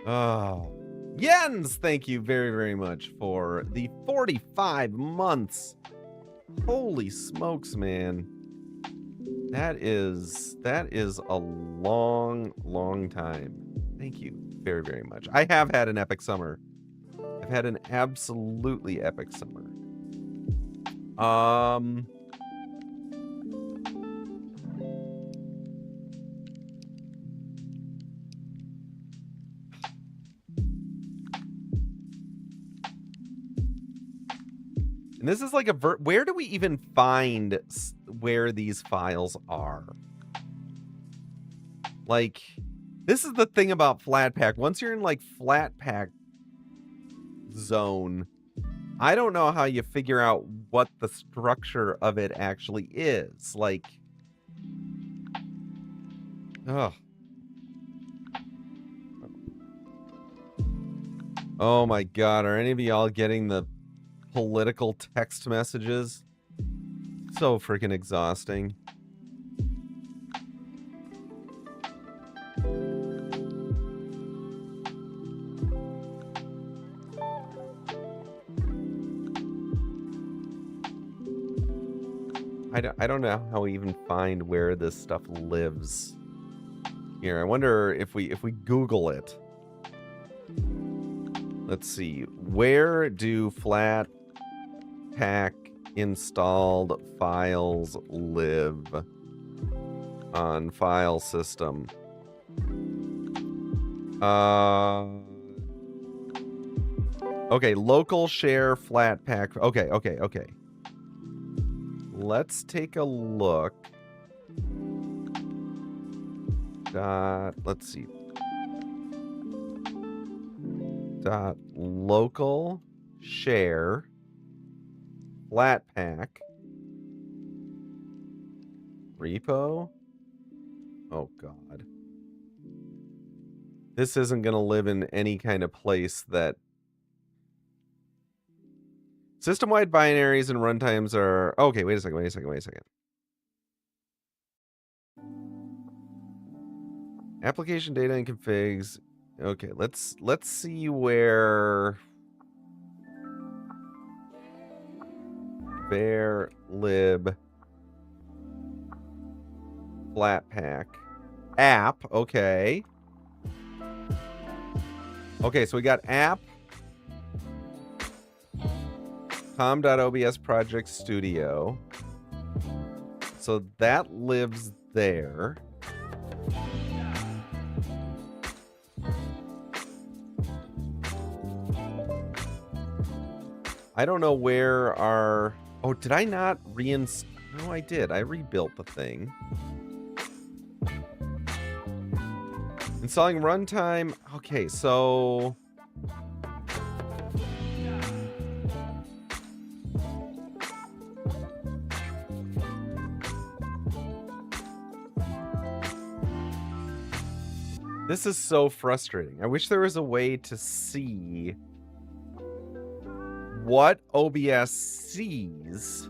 Oh. Jens, thank you very, very much for the 45 months. Holy smokes, man. That is a long, long time. Thank you very, very much. I have had an epic summer. I've had an absolutely epic summer. And this is like a where do we even find where these files are? Like, this is the thing about Flatpak. Once you're in like Flatpak zone, I don't know how you figure out what the structure of it actually is. Like, ugh. Oh my God, are any of y'all getting the political text messages? So freaking exhausting. I don't know how we even find where this stuff lives. Here, I wonder if we Google it. Let's see. Where do Flatpak installed files live on file system? Okay, local share Flatpak. Okay. Let's take a look. Let's see. Local share Flatpak repo. Oh God. This isn't going to live in any kind of place that system-wide binaries and runtimes are... Okay, wait a second. Application data and configs. Okay, let's see where var lib Flatpak app. Okay, so we got app com.obs project studio. So that lives there. I don't know where our... Oh, did I not reinstall? No, I did. I rebuilt the thing. Installing runtime. Okay, so... This is so frustrating. I wish there was a way to see what OBS sees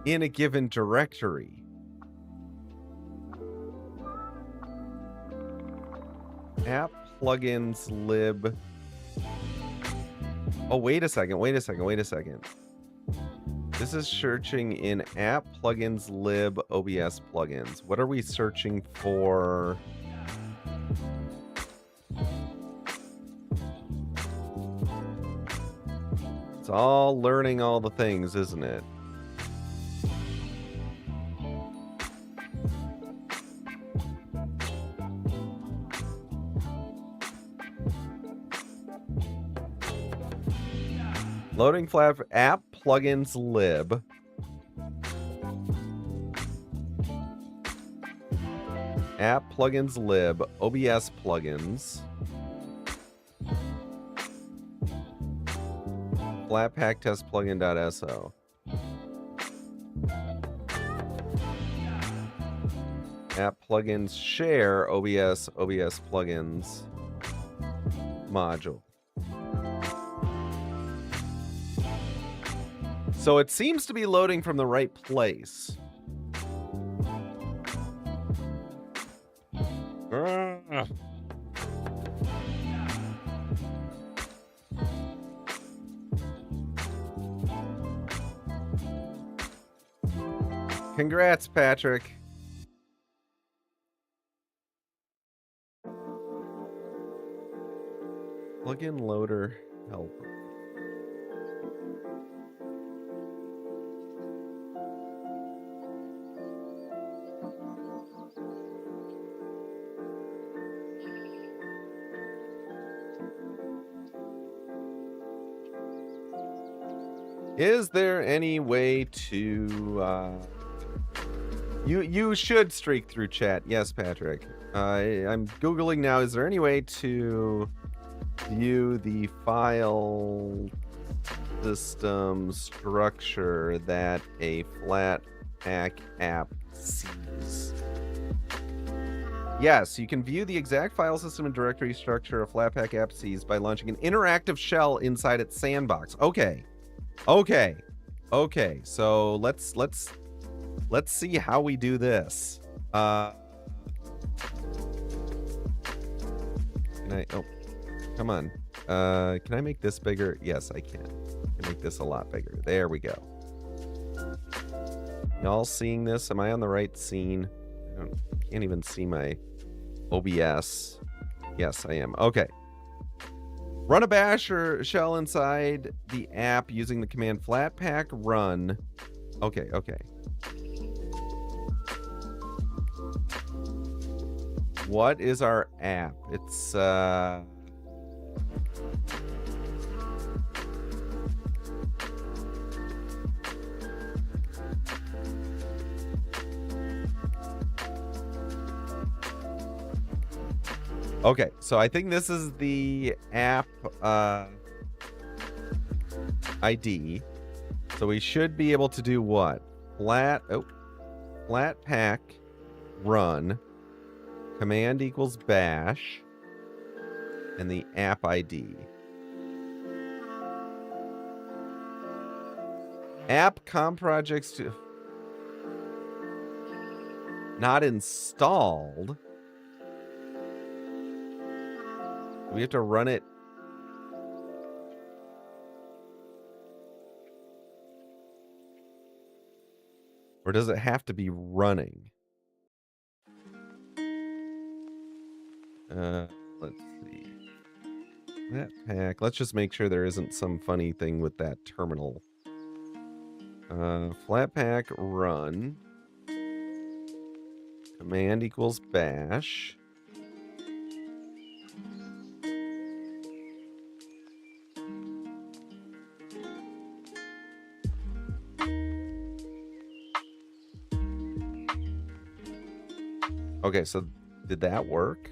in a given directory. App plugins lib. Oh, wait a second. This is searching in app plugins lib OBS plugins. What are we searching for? It's all learning all the things, isn't it? Loading flat app plugins lib. App plugins lib OBS plugins. Flatpak test plugin.so. App plugins share OBS plugins module. So it seems to be loading from the right place. Congrats, Patrick. Plugin loader helper. Is there any way to you should streak through chat? Yes, Patrick. I'm Googling now. Is there any way to view the file system structure that a Flatpak app sees? Yes, you can view the exact file system and directory structure a Flatpak app sees by launching an interactive shell inside its sandbox. Okay. So let's see how we do this. Can I? Oh, come on. Can I make this bigger? Yes, I can. I can make this a lot bigger. There we go. Y'all seeing this? Am I on the right scene? I can't even see my OBS. Yes, I am. Okay. Run a bash or shell inside the app using the command flatpak run. Okay. What is our app? It's okay, so I think this is the app ID. So we should be able to do what? Flatpak run command equals bash and the app ID. App com projects to not installed. We have to run it. Or does it have to be running? Let's see. Flatpak. Let's just make sure there isn't some funny thing with that terminal. Flatpak run. Command equals bash. Okay, so did that work?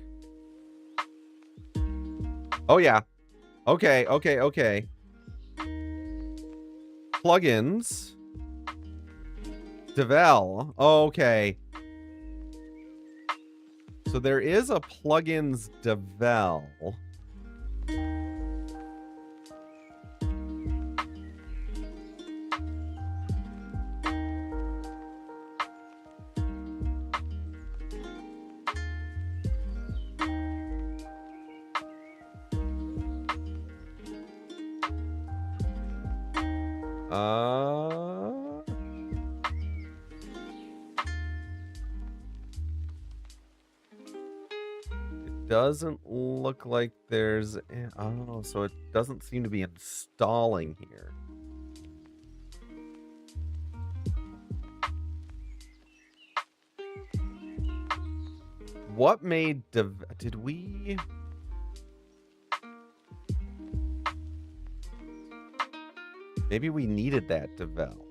Oh, yeah. Okay. Plugins. Devel. Okay. So there is a plugins devel. It doesn't look like there's... Oh, so it doesn't seem to be installing here. What made... Did we... Maybe we needed that devel.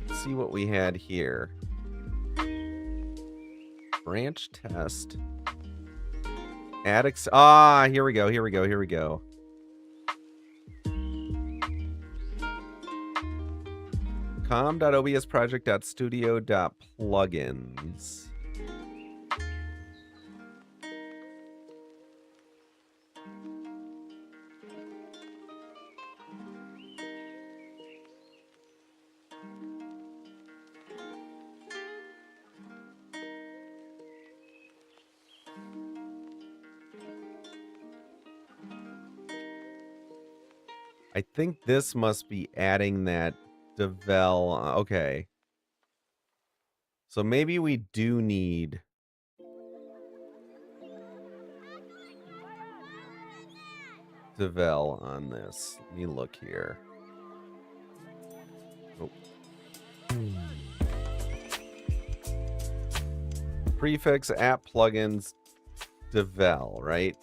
Let's see what we had here. Branch test. Addicts. Ah, here we go. Here we go. Here we go. com.obsproject.studio.plugins. I think this must be adding that devel. Okay. So maybe we do need... devel on this. Let me look here. Oh. Prefix app plugins devel, right?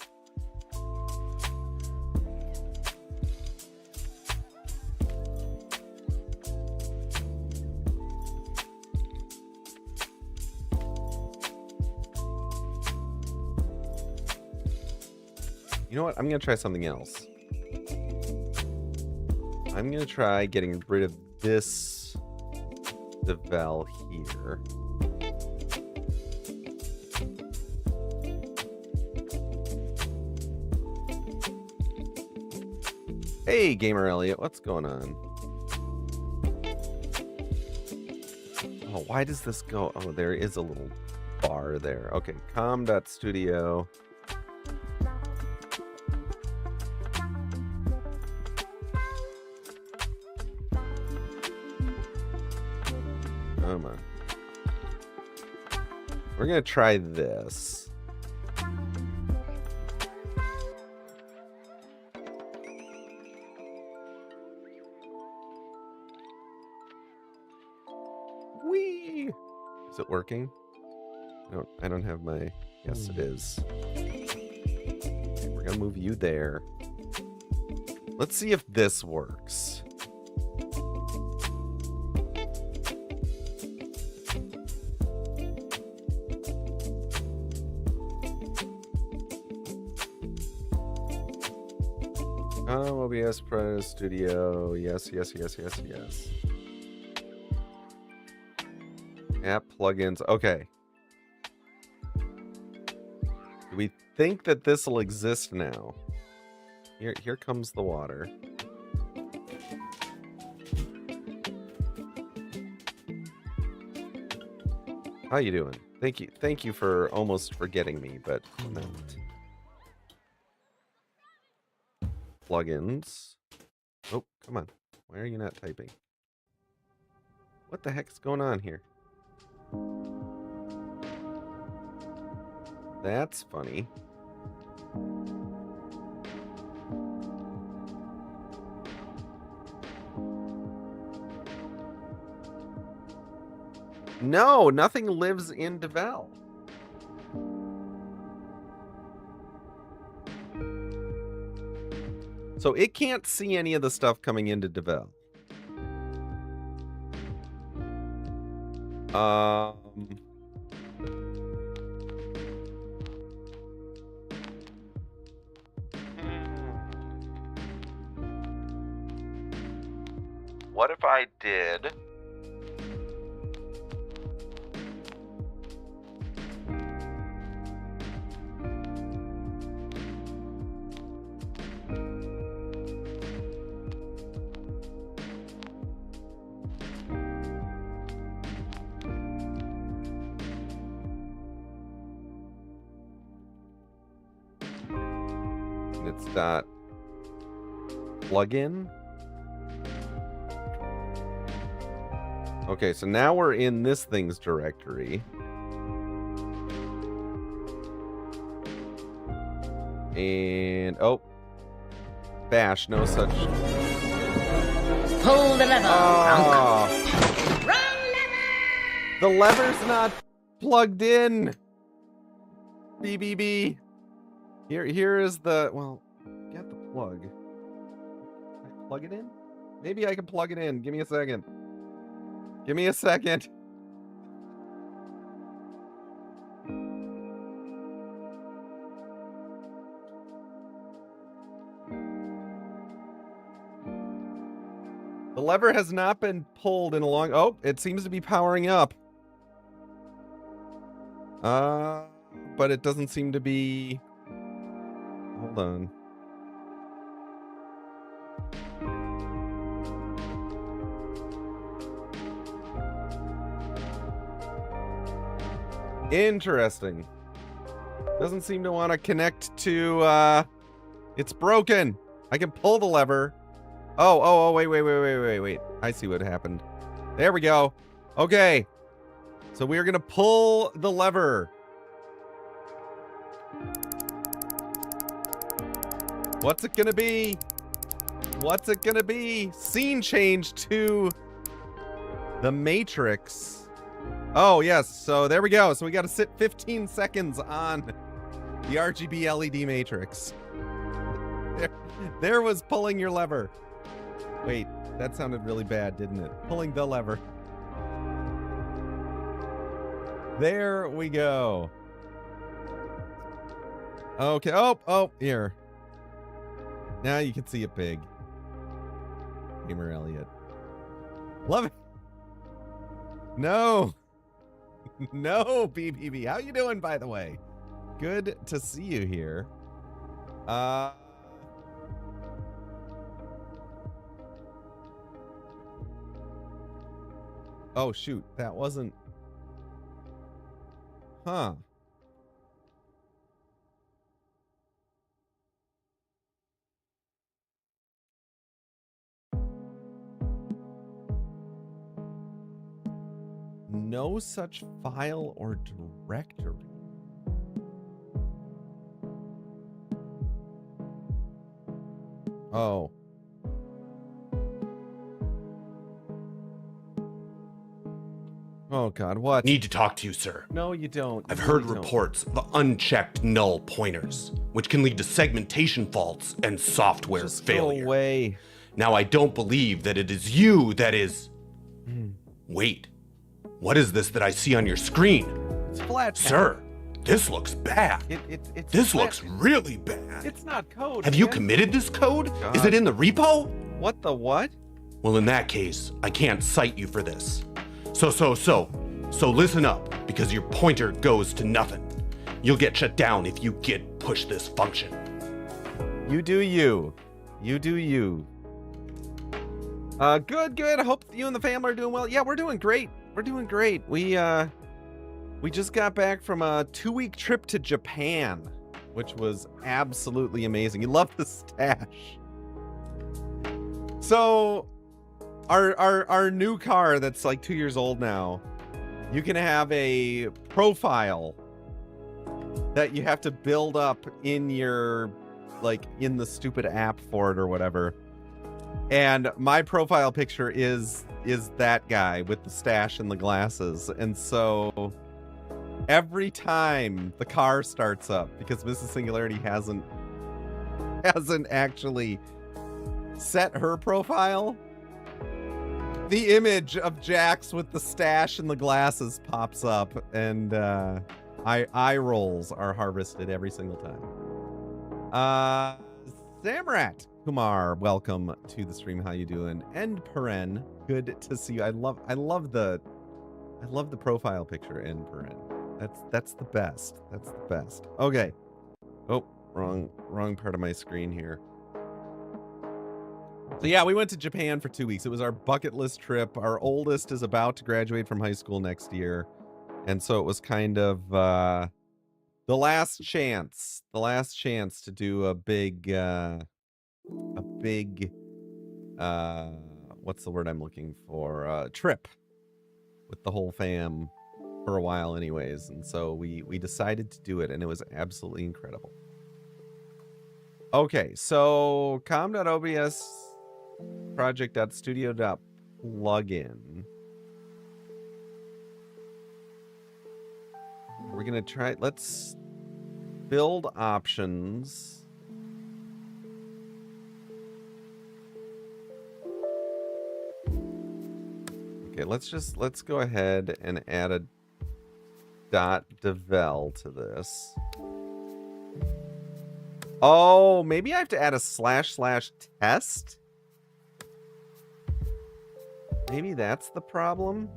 You know what? I'm going to try something else. I'm going to try getting rid of this devel here. Hey, Gamer Elliot, what's going on? Oh, why does this go? Oh, there is a little bar there. Okay, com.studio. Come on. We're going to try this. Whee! Is it working? I don't have my... Yes, it is. Okay, we're going to move you there. Let's see if this works. OBS Pro Studio. Yes, yes, yes, yes, yes. App plugins. Okay. Do we think that this will exist now? Here comes the water. How you doing? Thank you for almost forgetting me, but not. Plugins. Oh, come on. Why are you not typing? What the heck's going on here? That's funny. No, nothing lives in devel. So it can't see any of the stuff coming into devel. What if I did... It's dot plug-in. Okay, so now we're in this thing's directory. And, oh. Bash, no such. Pull the lever. Oh. Wrong lever. The lever's not plugged in. BBB. Here is the, well, get the plug. Can I plug it in? Maybe I can plug it in. Give me a second. Give me a second. The lever has not been pulled in a long... Oh, it seems to be powering up. But it doesn't seem to be... Hold on. Interesting. Doesn't seem to want to connect to, it's broken. I can pull the lever. Oh, wait. I see what happened. There we go. Okay. So we're going to pull the lever. What's it going to be? What's it going to be? Scene change to the Matrix. Oh, yes. So there we go. So we got to sit 15 seconds on the RGB LED Matrix. There was pulling your lever. Wait, that sounded really bad, didn't it? Pulling the lever. There we go. Okay. Oh, here. Now you can see it big. Gamer Elliot. Love it. No. No, BBB. How you doing, by the way? Good to see you here. Oh, shoot. That wasn't... Huh. No such file or directory. Oh. Oh, God, what? Need to talk to you, sir. No, you don't. I've heard reports of unchecked null pointers, which can lead to segmentation faults and software Just failure. Go away. Now, I don't believe that it is you that is... Wait. What is this that I see on your screen? It's flat. Sir, this looks bad. It's this flat. looks really bad. It's not code. Have you committed this code? God. Is it in the repo? What the what? Well, in that case, I can't cite you for this. So listen up, because your pointer goes to nothing. You'll get shut down if you git push this function. You do you. You do you. Good. I hope you and the family are doing well. Yeah, we're doing great. We're doing great. We just got back from a 2-week trip to Japan, which was absolutely amazing. You love the stash. So, our new car that's like 2 years old now, you can have a profile that you have to build up in your, like, in the stupid app for it or whatever. And my profile picture is that guy with the stash and the glasses. And so every time the car starts up, because Mrs. Singularity hasn't actually set her profile, the image of Jax with the stash and the glasses pops up, and eye rolls are harvested every single time. Samrat Kumar, welcome to the stream. How you doing? And Paren, good to see you. I love the profile picture in Paren. That's the best. That's the best. Okay. Oh, wrong part of my screen here. So yeah, we went to Japan for 2 weeks. It was our bucket list trip. Our oldest is about to graduate from high school next year. And so it was kind of the last chance to do a big big what's the word I'm looking for? Trip with the whole fam for a while anyways, and so we decided to do it, and it was absolutely incredible. Okay, so com.obs project.studio.plugin. We're gonna try, let's build options. Okay, let's go ahead and add a .devel to this. Oh, maybe I have to add a //test? Maybe that's the problem?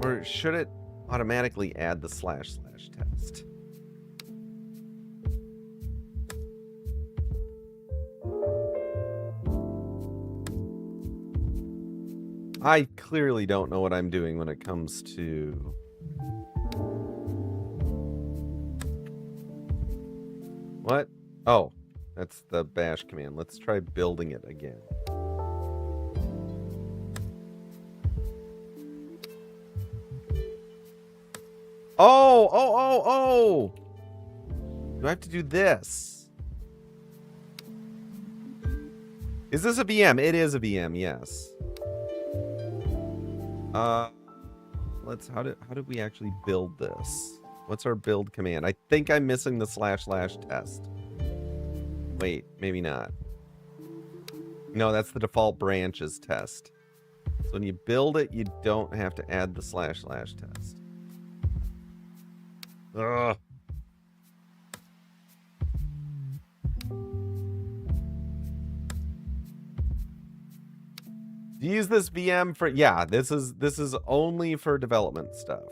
Or should it automatically add the //test? I clearly don't know what I'm doing when it comes to... What? Oh, that's the bash command. Let's try building it again. Oh! Do I have to do this? Is this a VM? It is a VM, yes. How did we actually build this? What's our build command? I think I'm missing the //test. Wait, maybe not. No, that's the default branches test. So when you build it, you don't have to add the //test. Ugh. Use this VM for, yeah, this is only for development stuff.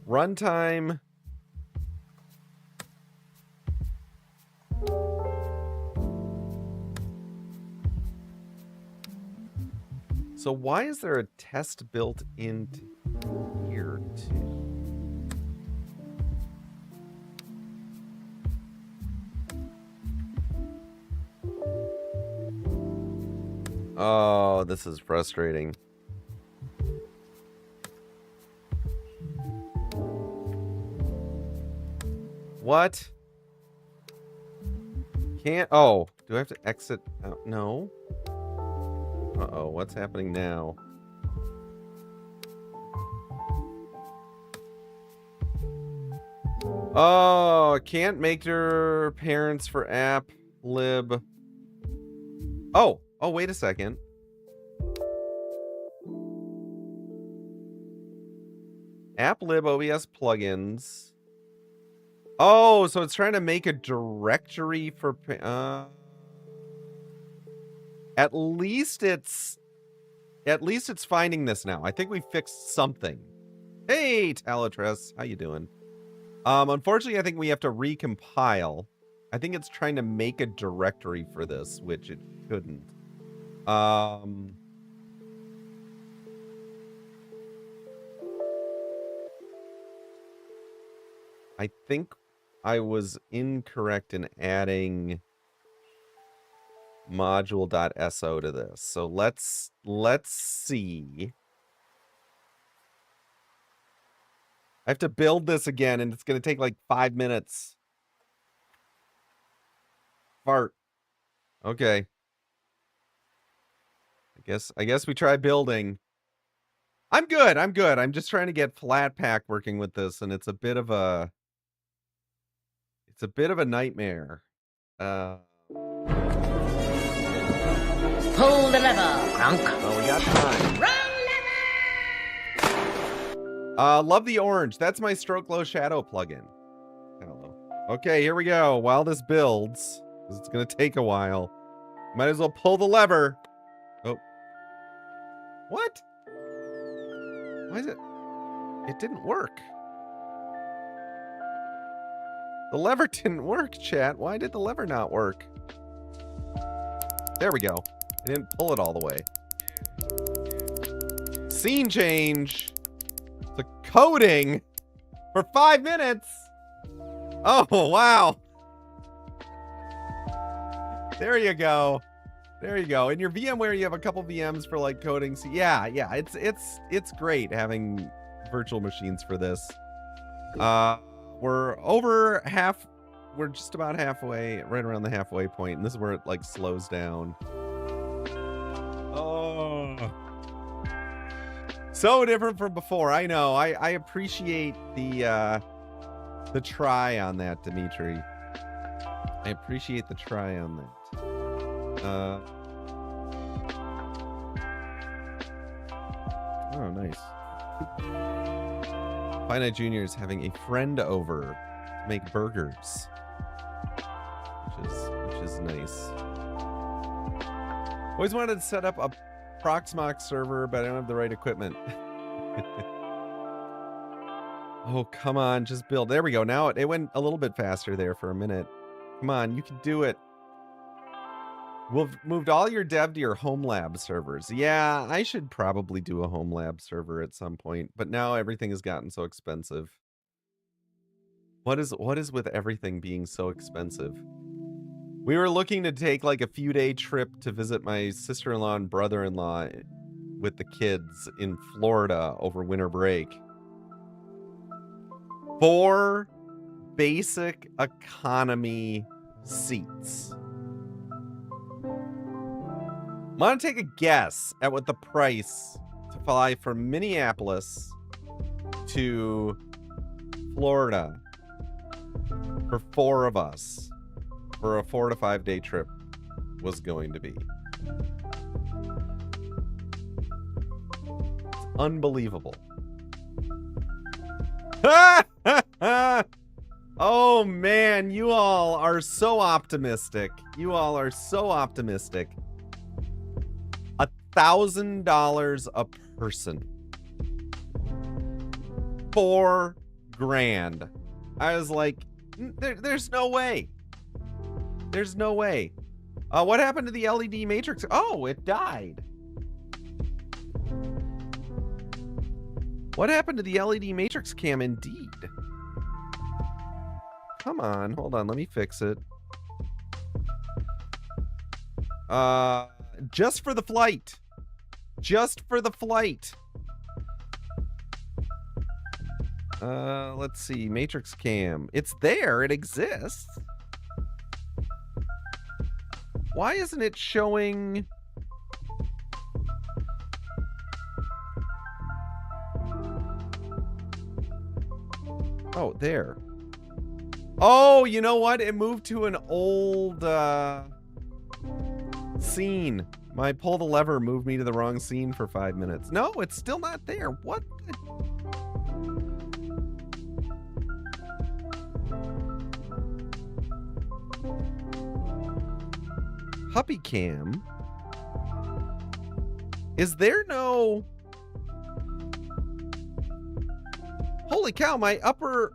Runtime. So why is there a test built into here too? Oh, this is frustrating. What? Can't... Oh, do I have to exit out? No. Uh-oh, what's happening now? Oh, can't make your parents for app lib. Oh, wait a second. App lib OBS plugins. Oh, so it's trying to make a directory for at least it's finding this now. I think we fixed something. Hey, Talatress, how you doing? Unfortunately, I think we have to recompile. I think it's trying to make a directory for this, which it shouldn't. I think I was incorrect in adding module.so to this. So let's see. I have to build this again, and it's going to take like 5 minutes. Fart. Okay. I guess we try building. I'm good. I'm just trying to get Flatpak working with this, and it's a bit of a nightmare. Pull the lever, Crunk. Oh, we got time. Wrong lever! Love the orange. That's my Stroke Glow Shadow plugin. Hello. Okay, here we go. While this builds, 'cause it's going to take a while, might as well pull the lever. Oh. What? Why is it? It didn't work. The lever didn't work, chat. Why did the lever not work? There we go. I didn't pull it all the way. Scene change. The coding for 5 minutes. Oh, wow. There you go. There you go. In your VMware, you have a couple VMs for like coding. So yeah, it's great having virtual machines for this. We're over half. We're just about halfway, right around the halfway point, and this is where it like slows down. Oh, so different from before. I know. I appreciate the try on that, Dimitri. I appreciate the try on that. Oh, nice. Finite Junior is having a friend over to make burgers, which is nice. Always wanted to set up a Proxmox server, but I don't have the right equipment. Oh, come on, just build. There we go. Now it went a little bit faster there for a minute. Come on, you can do it. We've moved all your dev to your home lab servers. Yeah, I should probably do a home lab server at some point, but now everything has gotten so expensive. What is with everything being so expensive? We were looking to take like a few day trip to visit my sister-in-law and brother-in-law with the kids in Florida over winter break. 4 basic economy seats. Want to take a guess at what the price to fly from Minneapolis to Florida for 4 of us for a 4 to 5 day trip was going to be? It's unbelievable. Oh man, you all are so optimistic. You all are so optimistic. $1,000 a person. 4 grand. I was like, there's no way. There's no way. What happened to the LED matrix? Oh, it died. What happened to the LED matrix cam indeed? Come on, hold on, let me fix it. Just for the flight. Just for the flight. Let's see. Matrix cam. It's there. It exists. Why isn't it showing? Oh, there. Oh, you know what? It moved to an old, scene. My pull the lever moved me to the wrong scene for 5 minutes. No, it's still not there. What? Puppy cam. Is there no? Holy cow, my upper.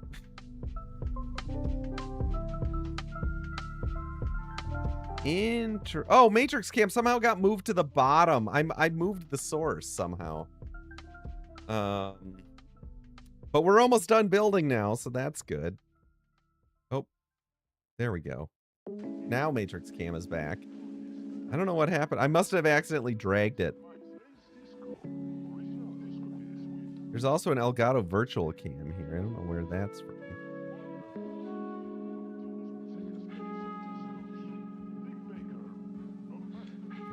Oh, Matrix Cam somehow got moved to the bottom. I moved the source somehow. But we're almost done building now, so that's good. Oh, there we go. Now Matrix Cam is back. I don't know what happened. I must have accidentally dragged it. There's also an Elgato virtual cam here. I don't know where that's from.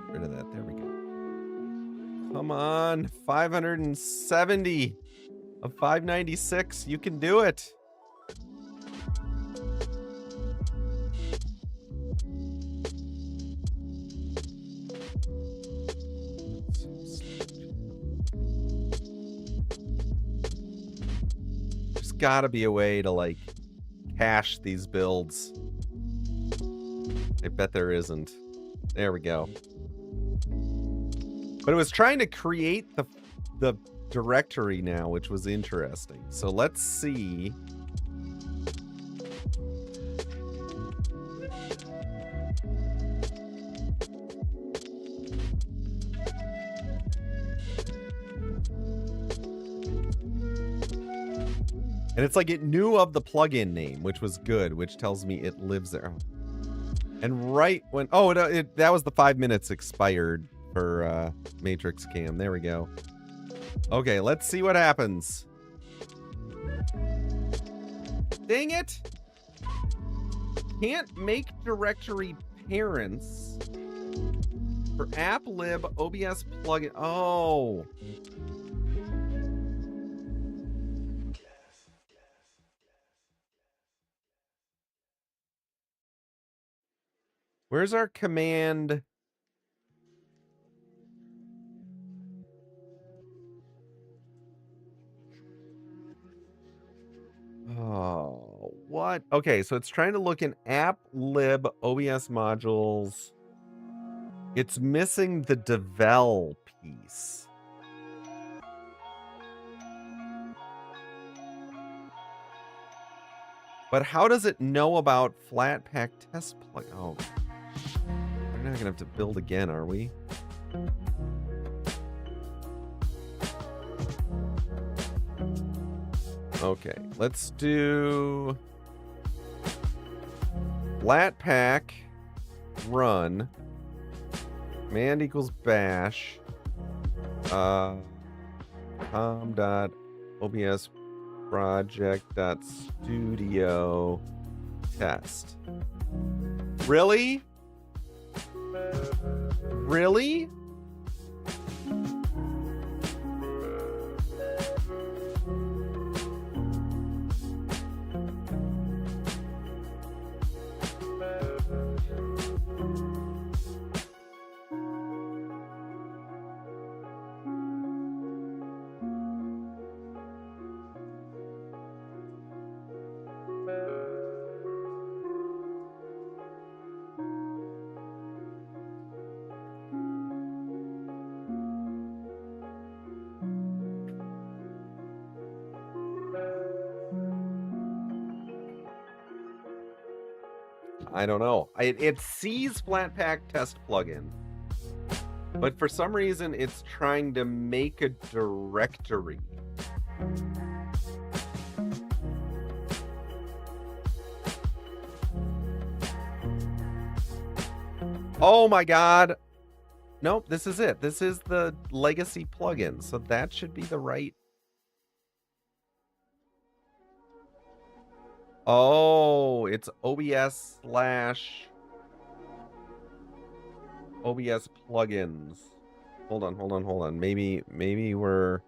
Get rid of that. There we go. Come on. 570 of 596. You can do it. There's got to be a way to like cache these builds. I bet there isn't. There we go. But it was trying to create the directory now, which was interesting. So let's see And it's like it knew of the plugin name, which was good, which tells me it lives there. And right when... Oh, that was the 5 minutes expired for Matrix Cam. There we go. Okay, let's see what happens. Dang it! Can't make directory parents for applib OBS plugin. Oh. Where's our command? Oh, what? Okay, so it's trying to look in applib OBS modules. It's missing the devel piece. But how does it know about Flatpak test plug? Oh, we're not gonna have to build again, are we? Okay, let's do Flatpak run command equals bash com.obs project.studio test. Really? Really? I don't know. It sees Flatpak test plugin, but for some reason it's trying to make a directory. Oh my god. Nope, this is it. This is the legacy plugin, so that should be the right. Oh, it's OBS / OBS plugins. Hold on. Maybe we're...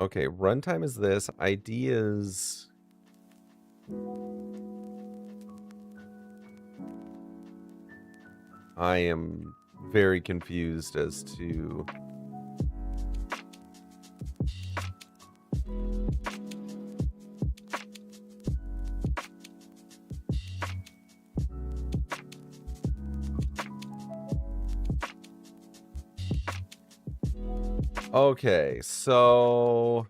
Okay, runtime is this. Ideas. I am very confused as to... Okay, so...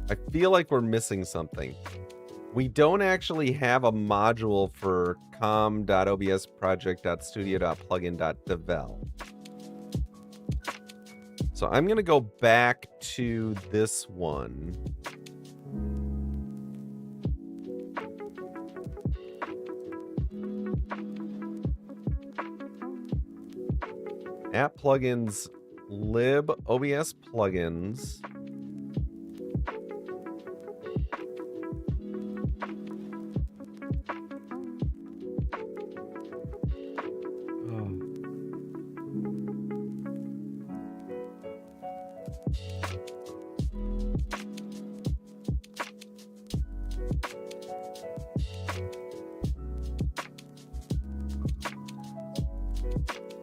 I feel like we're missing something. We don't actually have a module for com.obsproject.studio.plugin.devel. So I'm going to go back to this one. App plugins, lib OBS plugins.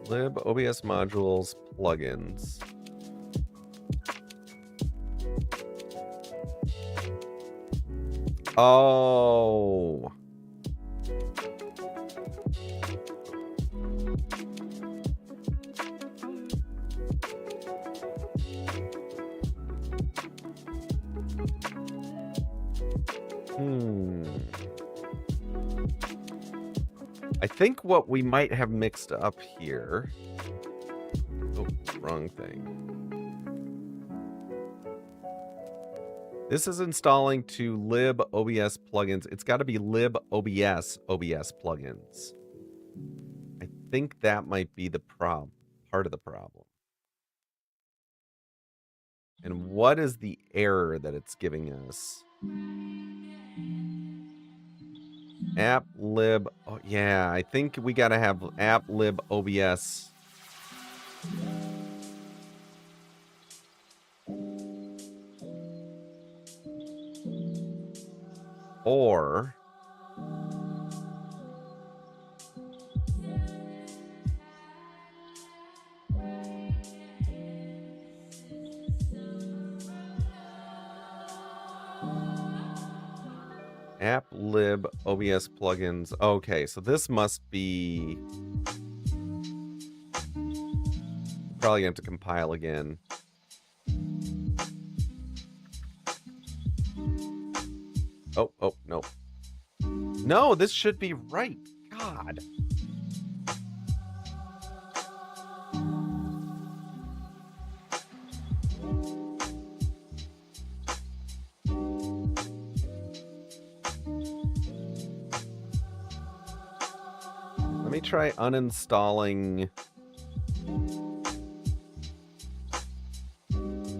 Lib OBS modules plugins. Oh. I think what we might have mixed up here. Oh, wrong thing. This is installing to lib OBS plugins. It's got to be lib OBS plugins. I think that might be the part of the problem. And what is the error that it's giving us? App lib. Oh, yeah, I think we got to have app lib OBS. Or app lib OBS plugins. Okay, so this must be probably gonna have to compile again. Oh, no. No, this should be right. God. Let me try uninstalling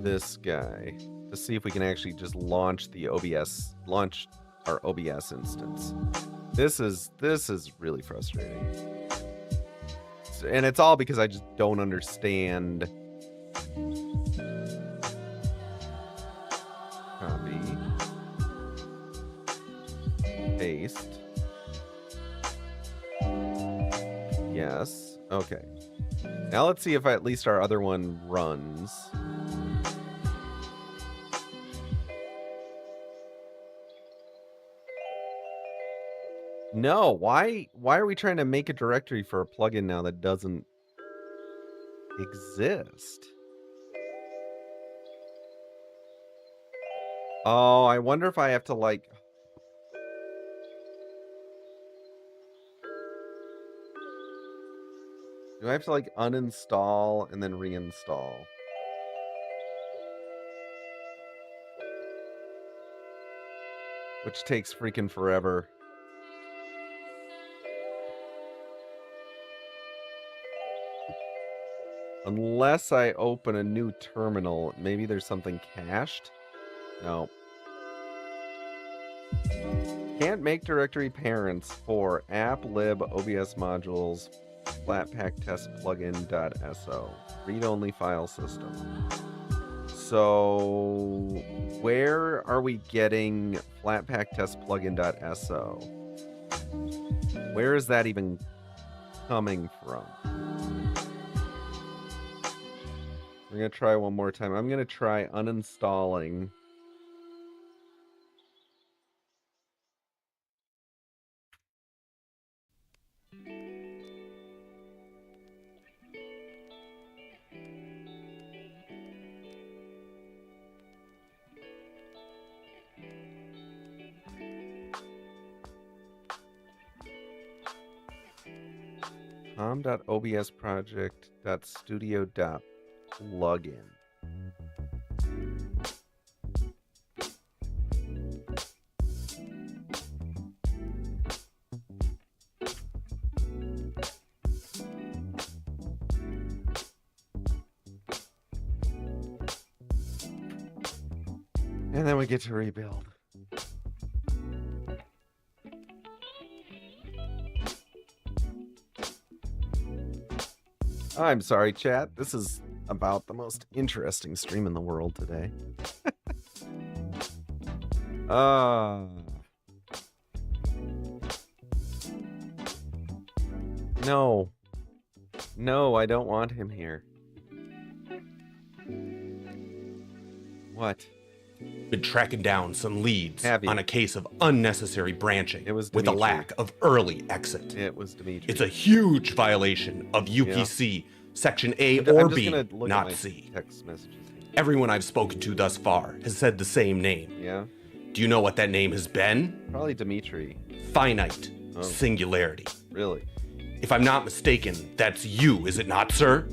this guy to see if we can actually just launch our OBS instance. This is really frustrating. And it's all because I just don't understand. Copy. Paste. Yes. Okay. Now let's see if at least our other one runs. No, why are we trying to make a directory for a plugin now that doesn't exist? Oh, I wonder if I have to like... Do I have to like uninstall and then reinstall? Which takes freaking forever. Unless I open a new terminal, maybe there's something cached? No. Can't make directory parents for app lib OBS modules flatpak test plugin.so. Read-only file system. So where are we getting flatpak test plugin.so? Where is that even coming from? We're going to try one more time. I'm going to try uninstalling. com.obsproject.studio.plugin. And then we get to rebuild. I'm sorry, chat. This is about the most interesting stream in the world today. No. No, I don't want him here. What? Been tracking down some leads Have you? on a case of unnecessary branching It was with a Dimitri. lack of early exit. It was Dimitri. It's a huge violation of UPC Section A I'm or just B, gonna look at not my C. text messages. Everyone I've spoken to thus far has said the same name. Yeah? Do you know what that name has been? Probably Dimitri. Finite Oh. singularity. Really? If I'm not mistaken, that's you, is it not, sir?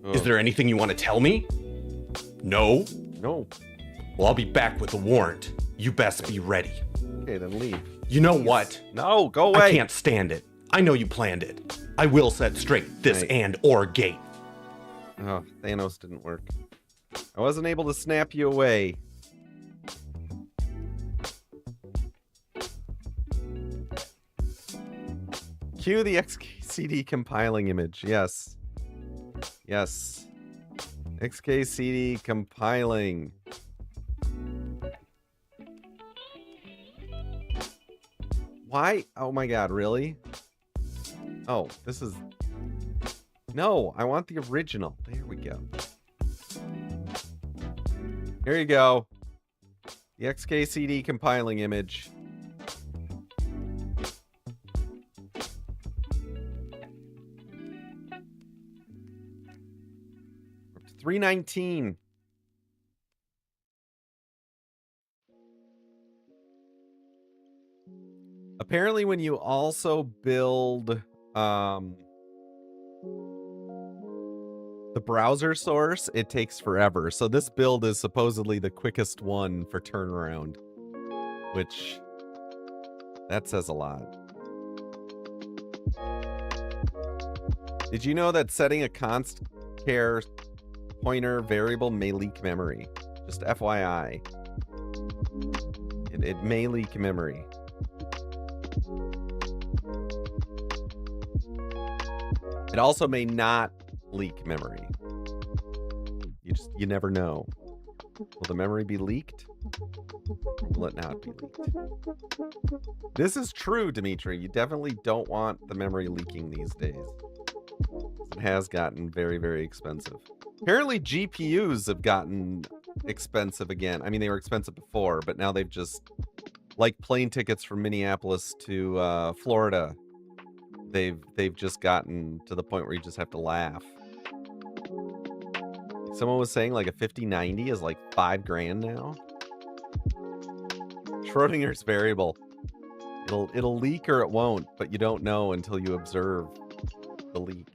Oh. Is there anything you want to tell me? No? No. Well, I'll be back with the warrant. You best be ready. Okay, then leave. You know what? No, go away. I can't stand it. I know you planned it. I will set straight this Right. and or gate. Oh, Thanos didn't work. I wasn't able to snap you away. Cue the XKCD compiling image. Yes. Yes. XKCD compiling. Why? Oh my god, really? Oh, this is... No, I want the original. There we go. Here you go. The XKCD compiling image. We're up to 319. Apparently when you also build the browser source, it takes forever. So this build is supposedly the quickest one for turnaround, which that says a lot. Did you know that setting a const char pointer variable may leak memory? Just FYI. It may leak memory. It also may not leak memory. You never know. Will the memory be leaked? Will it not be leaked? This is true, Dimitri. You definitely don't want the memory leaking these days. It has gotten very, very expensive. Apparently GPUs have gotten expensive again. I mean, they were expensive before, but now they've just, like plane tickets from Minneapolis to Florida, they've just gotten to the point where you just have to laugh. Someone was saying like a 5090 is like $5 grand now. Schrodinger's variable. It'll leak or it won't, but you don't know until you observe the leak.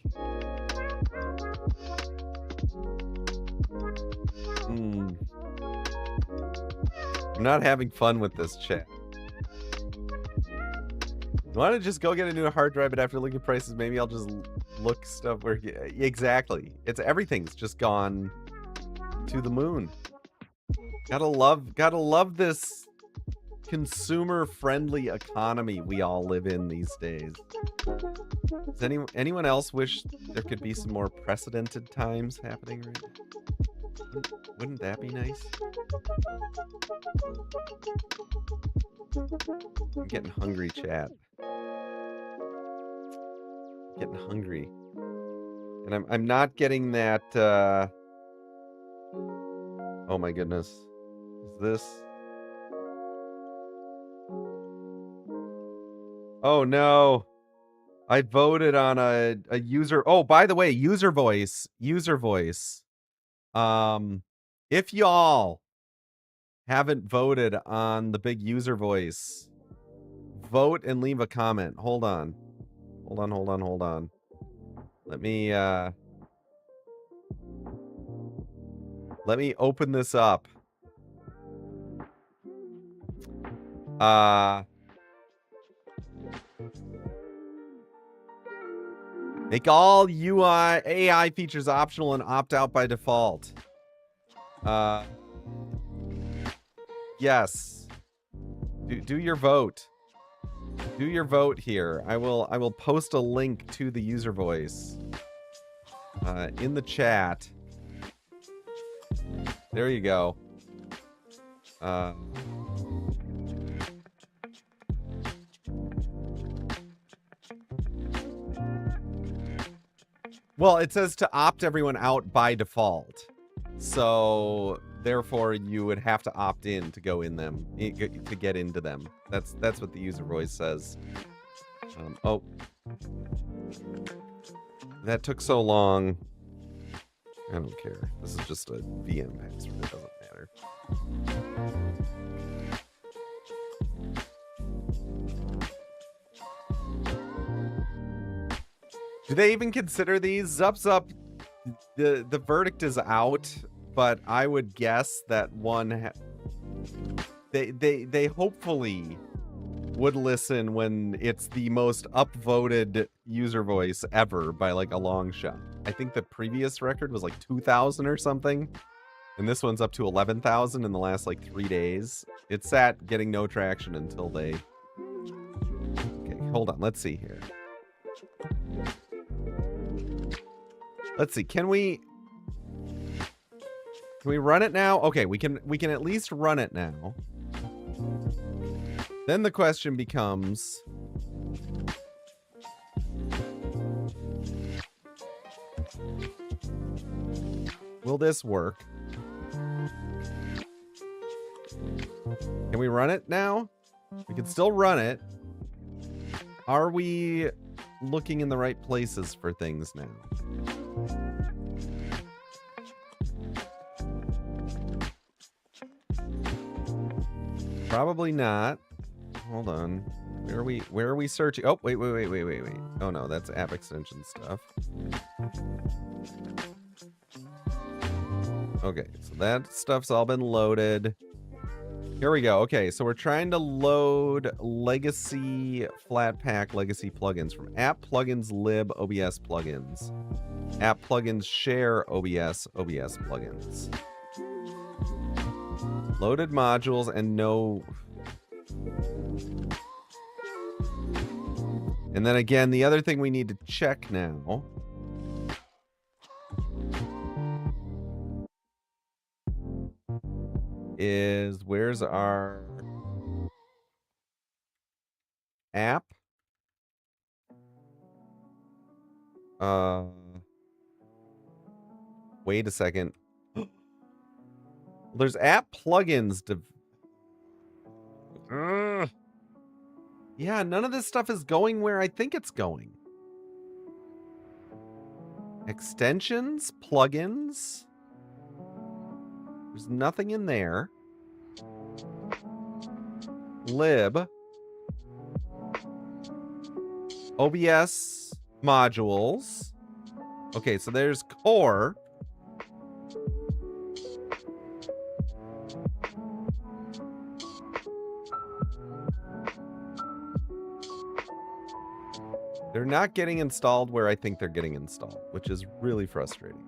I'm not having fun with this chat. You want to just go get a new hard drive, but after looking at prices, maybe I'll just look stuff where... Exactly. Everything's just gone to the moon. Gotta love this consumer-friendly economy we all live in these days. Does anyone else wish there could be some more precedented times happening right now? Wouldn't that be nice? I'm getting hungry, chat. Getting hungry. And I'm not getting that oh my goodness. Is this... Oh no. I voted on a user... Oh, by the way, user voice. If y'all haven't voted on the big user voice, vote and leave a comment. Hold on. Let me open this up. Make all UI AI features optional and opt out by default. Yes. Do your vote. Do your vote here. I will post a link to the user voice in the chat. There you go. Well, it says to opt everyone out by default. So, therefore, you would have to opt in to go in them, to get into them. That's what the user voice says. Oh. That took so long. I don't care. This is just a VM password. It doesn't matter. Do they even consider these? Zup. The verdict is out, but I would guess that one they hopefully would listen when it's the most upvoted user voice ever by like a long shot. I think the previous record was like 2,000 or something, and this one's up to 11,000 in the last like 3 days. It's at getting no traction until they... Okay, hold on. Let's see here. Let's see. Can we run it now? Okay, we can at least run it now. Then the question becomes, will this work? Can we run it now? We can still run it. Are we looking in the right places for things now? Probably not. Hold on. Where are we searching? Oh, wait. Oh no, that's app extension stuff. Okay, so that stuff's all been loaded. Here we go. Okay, so we're trying to load legacy Flatpak legacy plugins from app plugins lib OBS plugins. App plugins share OBS plugins. Loaded modules and no... And then again, the other thing we need to check now is where's our app? Wait a second. There's app plugins to... Yeah, none of this stuff is going where I think it's going. Extensions, plugins. There's nothing in there. Lib. OBS modules. Okay, so there's core. They're not getting installed where I think they're getting installed, which is really frustrating.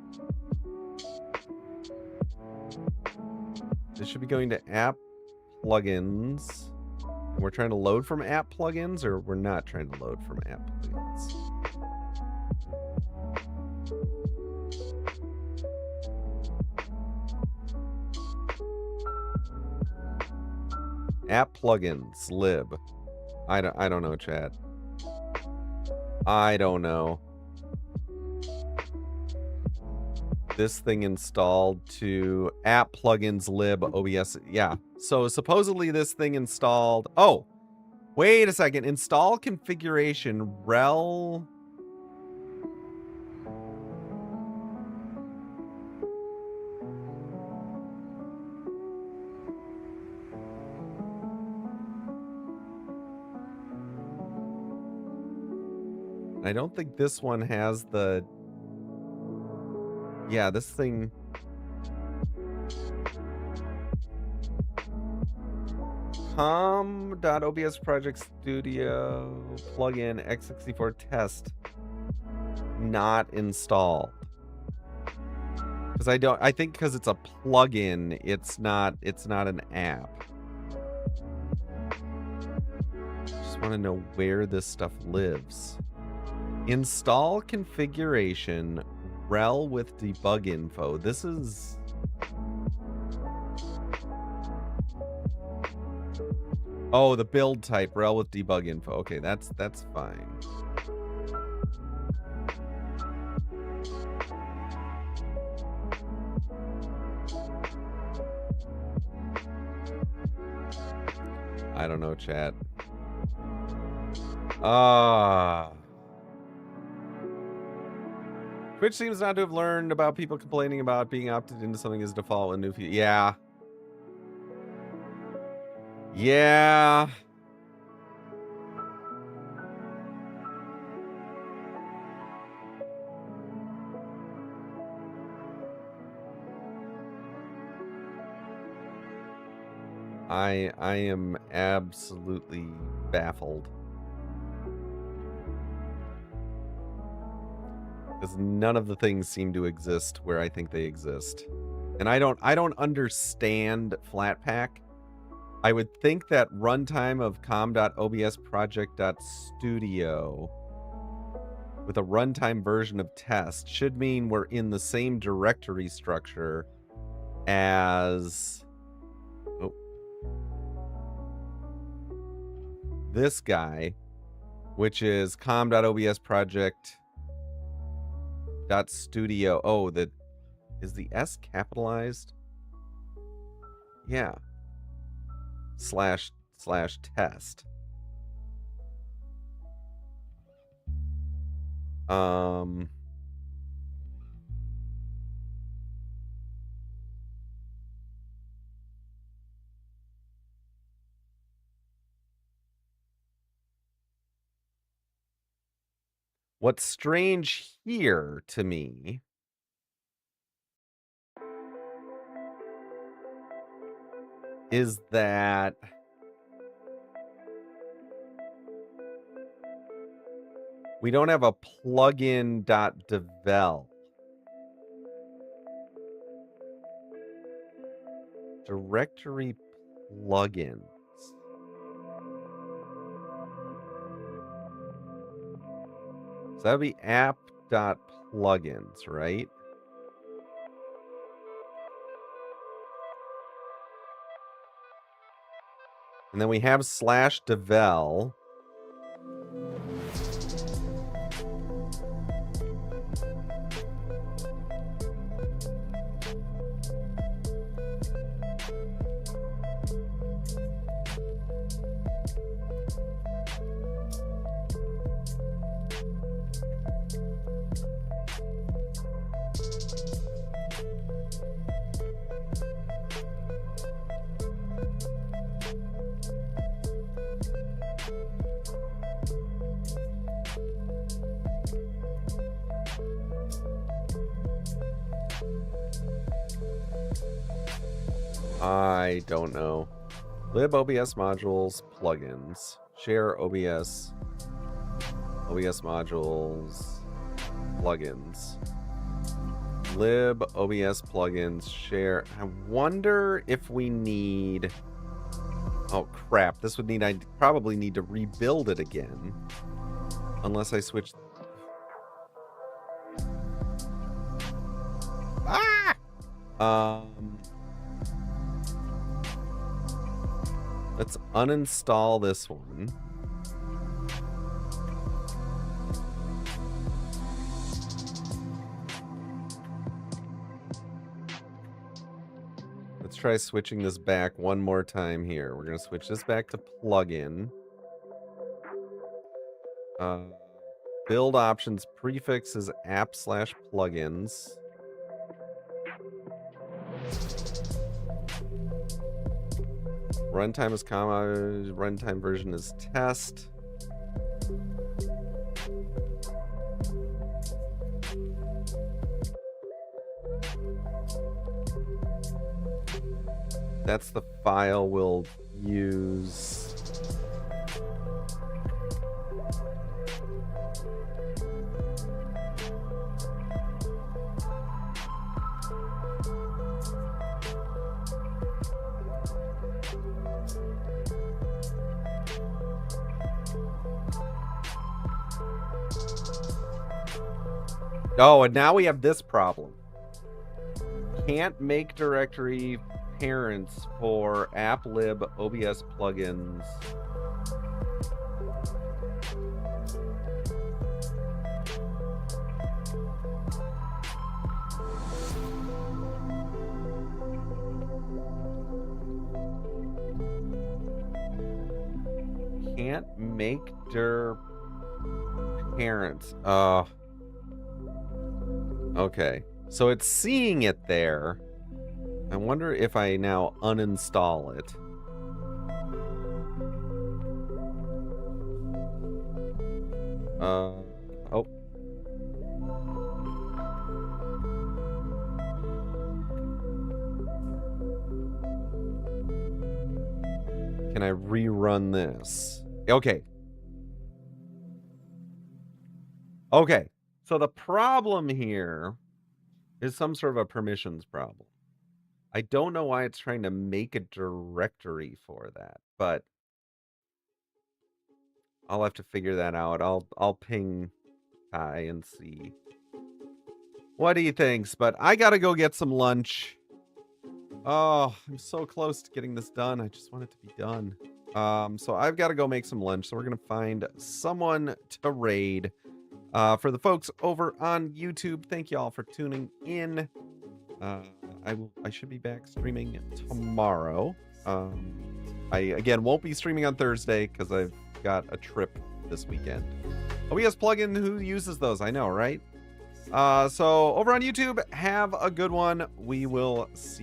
This should be going to app plugins. We're trying to load from app plugins, or we're not trying to load from app plugins? App plugins, lib. I don't know, chat. I don't know. This thing installed to app plugins lib OBS. Yeah. So supposedly this thing installed. Oh, wait a second. Install configuration rel. I don't think this one has the... Yeah, this thing... com.obs project studio plugin x64 test not installed. Because I think because it's a plugin, it's not an app. Just want to know where this stuff lives. Install configuration rel with debug info. This is... Oh, the build type, rel with debug info. Okay, that's fine. I don't know, chat. Twitch seems not to have learned about people complaining about being opted into something as default in new feed. Yeah. Yeah. I am absolutely baffled. Because none of the things seem to exist where I think they exist. And I don't understand Flatpak. I would think that runtime of com.obsproject.studio with a runtime version of test should mean we're in the same directory structure as this guy, which is com.obsproject.studio. Oh, is the S capitalized? Yeah. /test. What's strange here to me is that we don't have a plugin.devel. Directory plugins. So that would be app.plugins, right? And then we have /devel. I don't know. Lib OBS modules, plugins. Share OBS. OBS modules, plugins. Lib OBS plugins, share. I wonder if we need... Oh, crap. This would mean I probably need to rebuild it again. Unless I switch... Ah! Let's uninstall this one. Let's try switching this back one more time here. We're going to switch this back to plugin. Build options prefix is app/plugins. Runtime is comma, runtime version is test. That's the file we'll use. Oh, and now we have this problem. Can't make directory parents for applib OBS plugins. Can't make their parents. Okay. So it's seeing it there. I wonder if I now uninstall it. Oh. Can I rerun this? Okay. Okay. So the problem here is some sort of a permissions problem. I don't know why it's trying to make a directory for that, but I'll have to figure that out. I'll ping Kai and see what he thinks, but I gotta go get some lunch. Oh, I'm so close to getting this done. I just want it to be done. So I've got to go make some lunch. So we're gonna find someone to raid. For the folks over on YouTube, thank you all for tuning in. I should be back streaming tomorrow. I again won't be streaming on Thursday because I've got a trip this weekend. OBS plugin, who uses those? I know, right? So over on YouTube, have a good one. We will see you.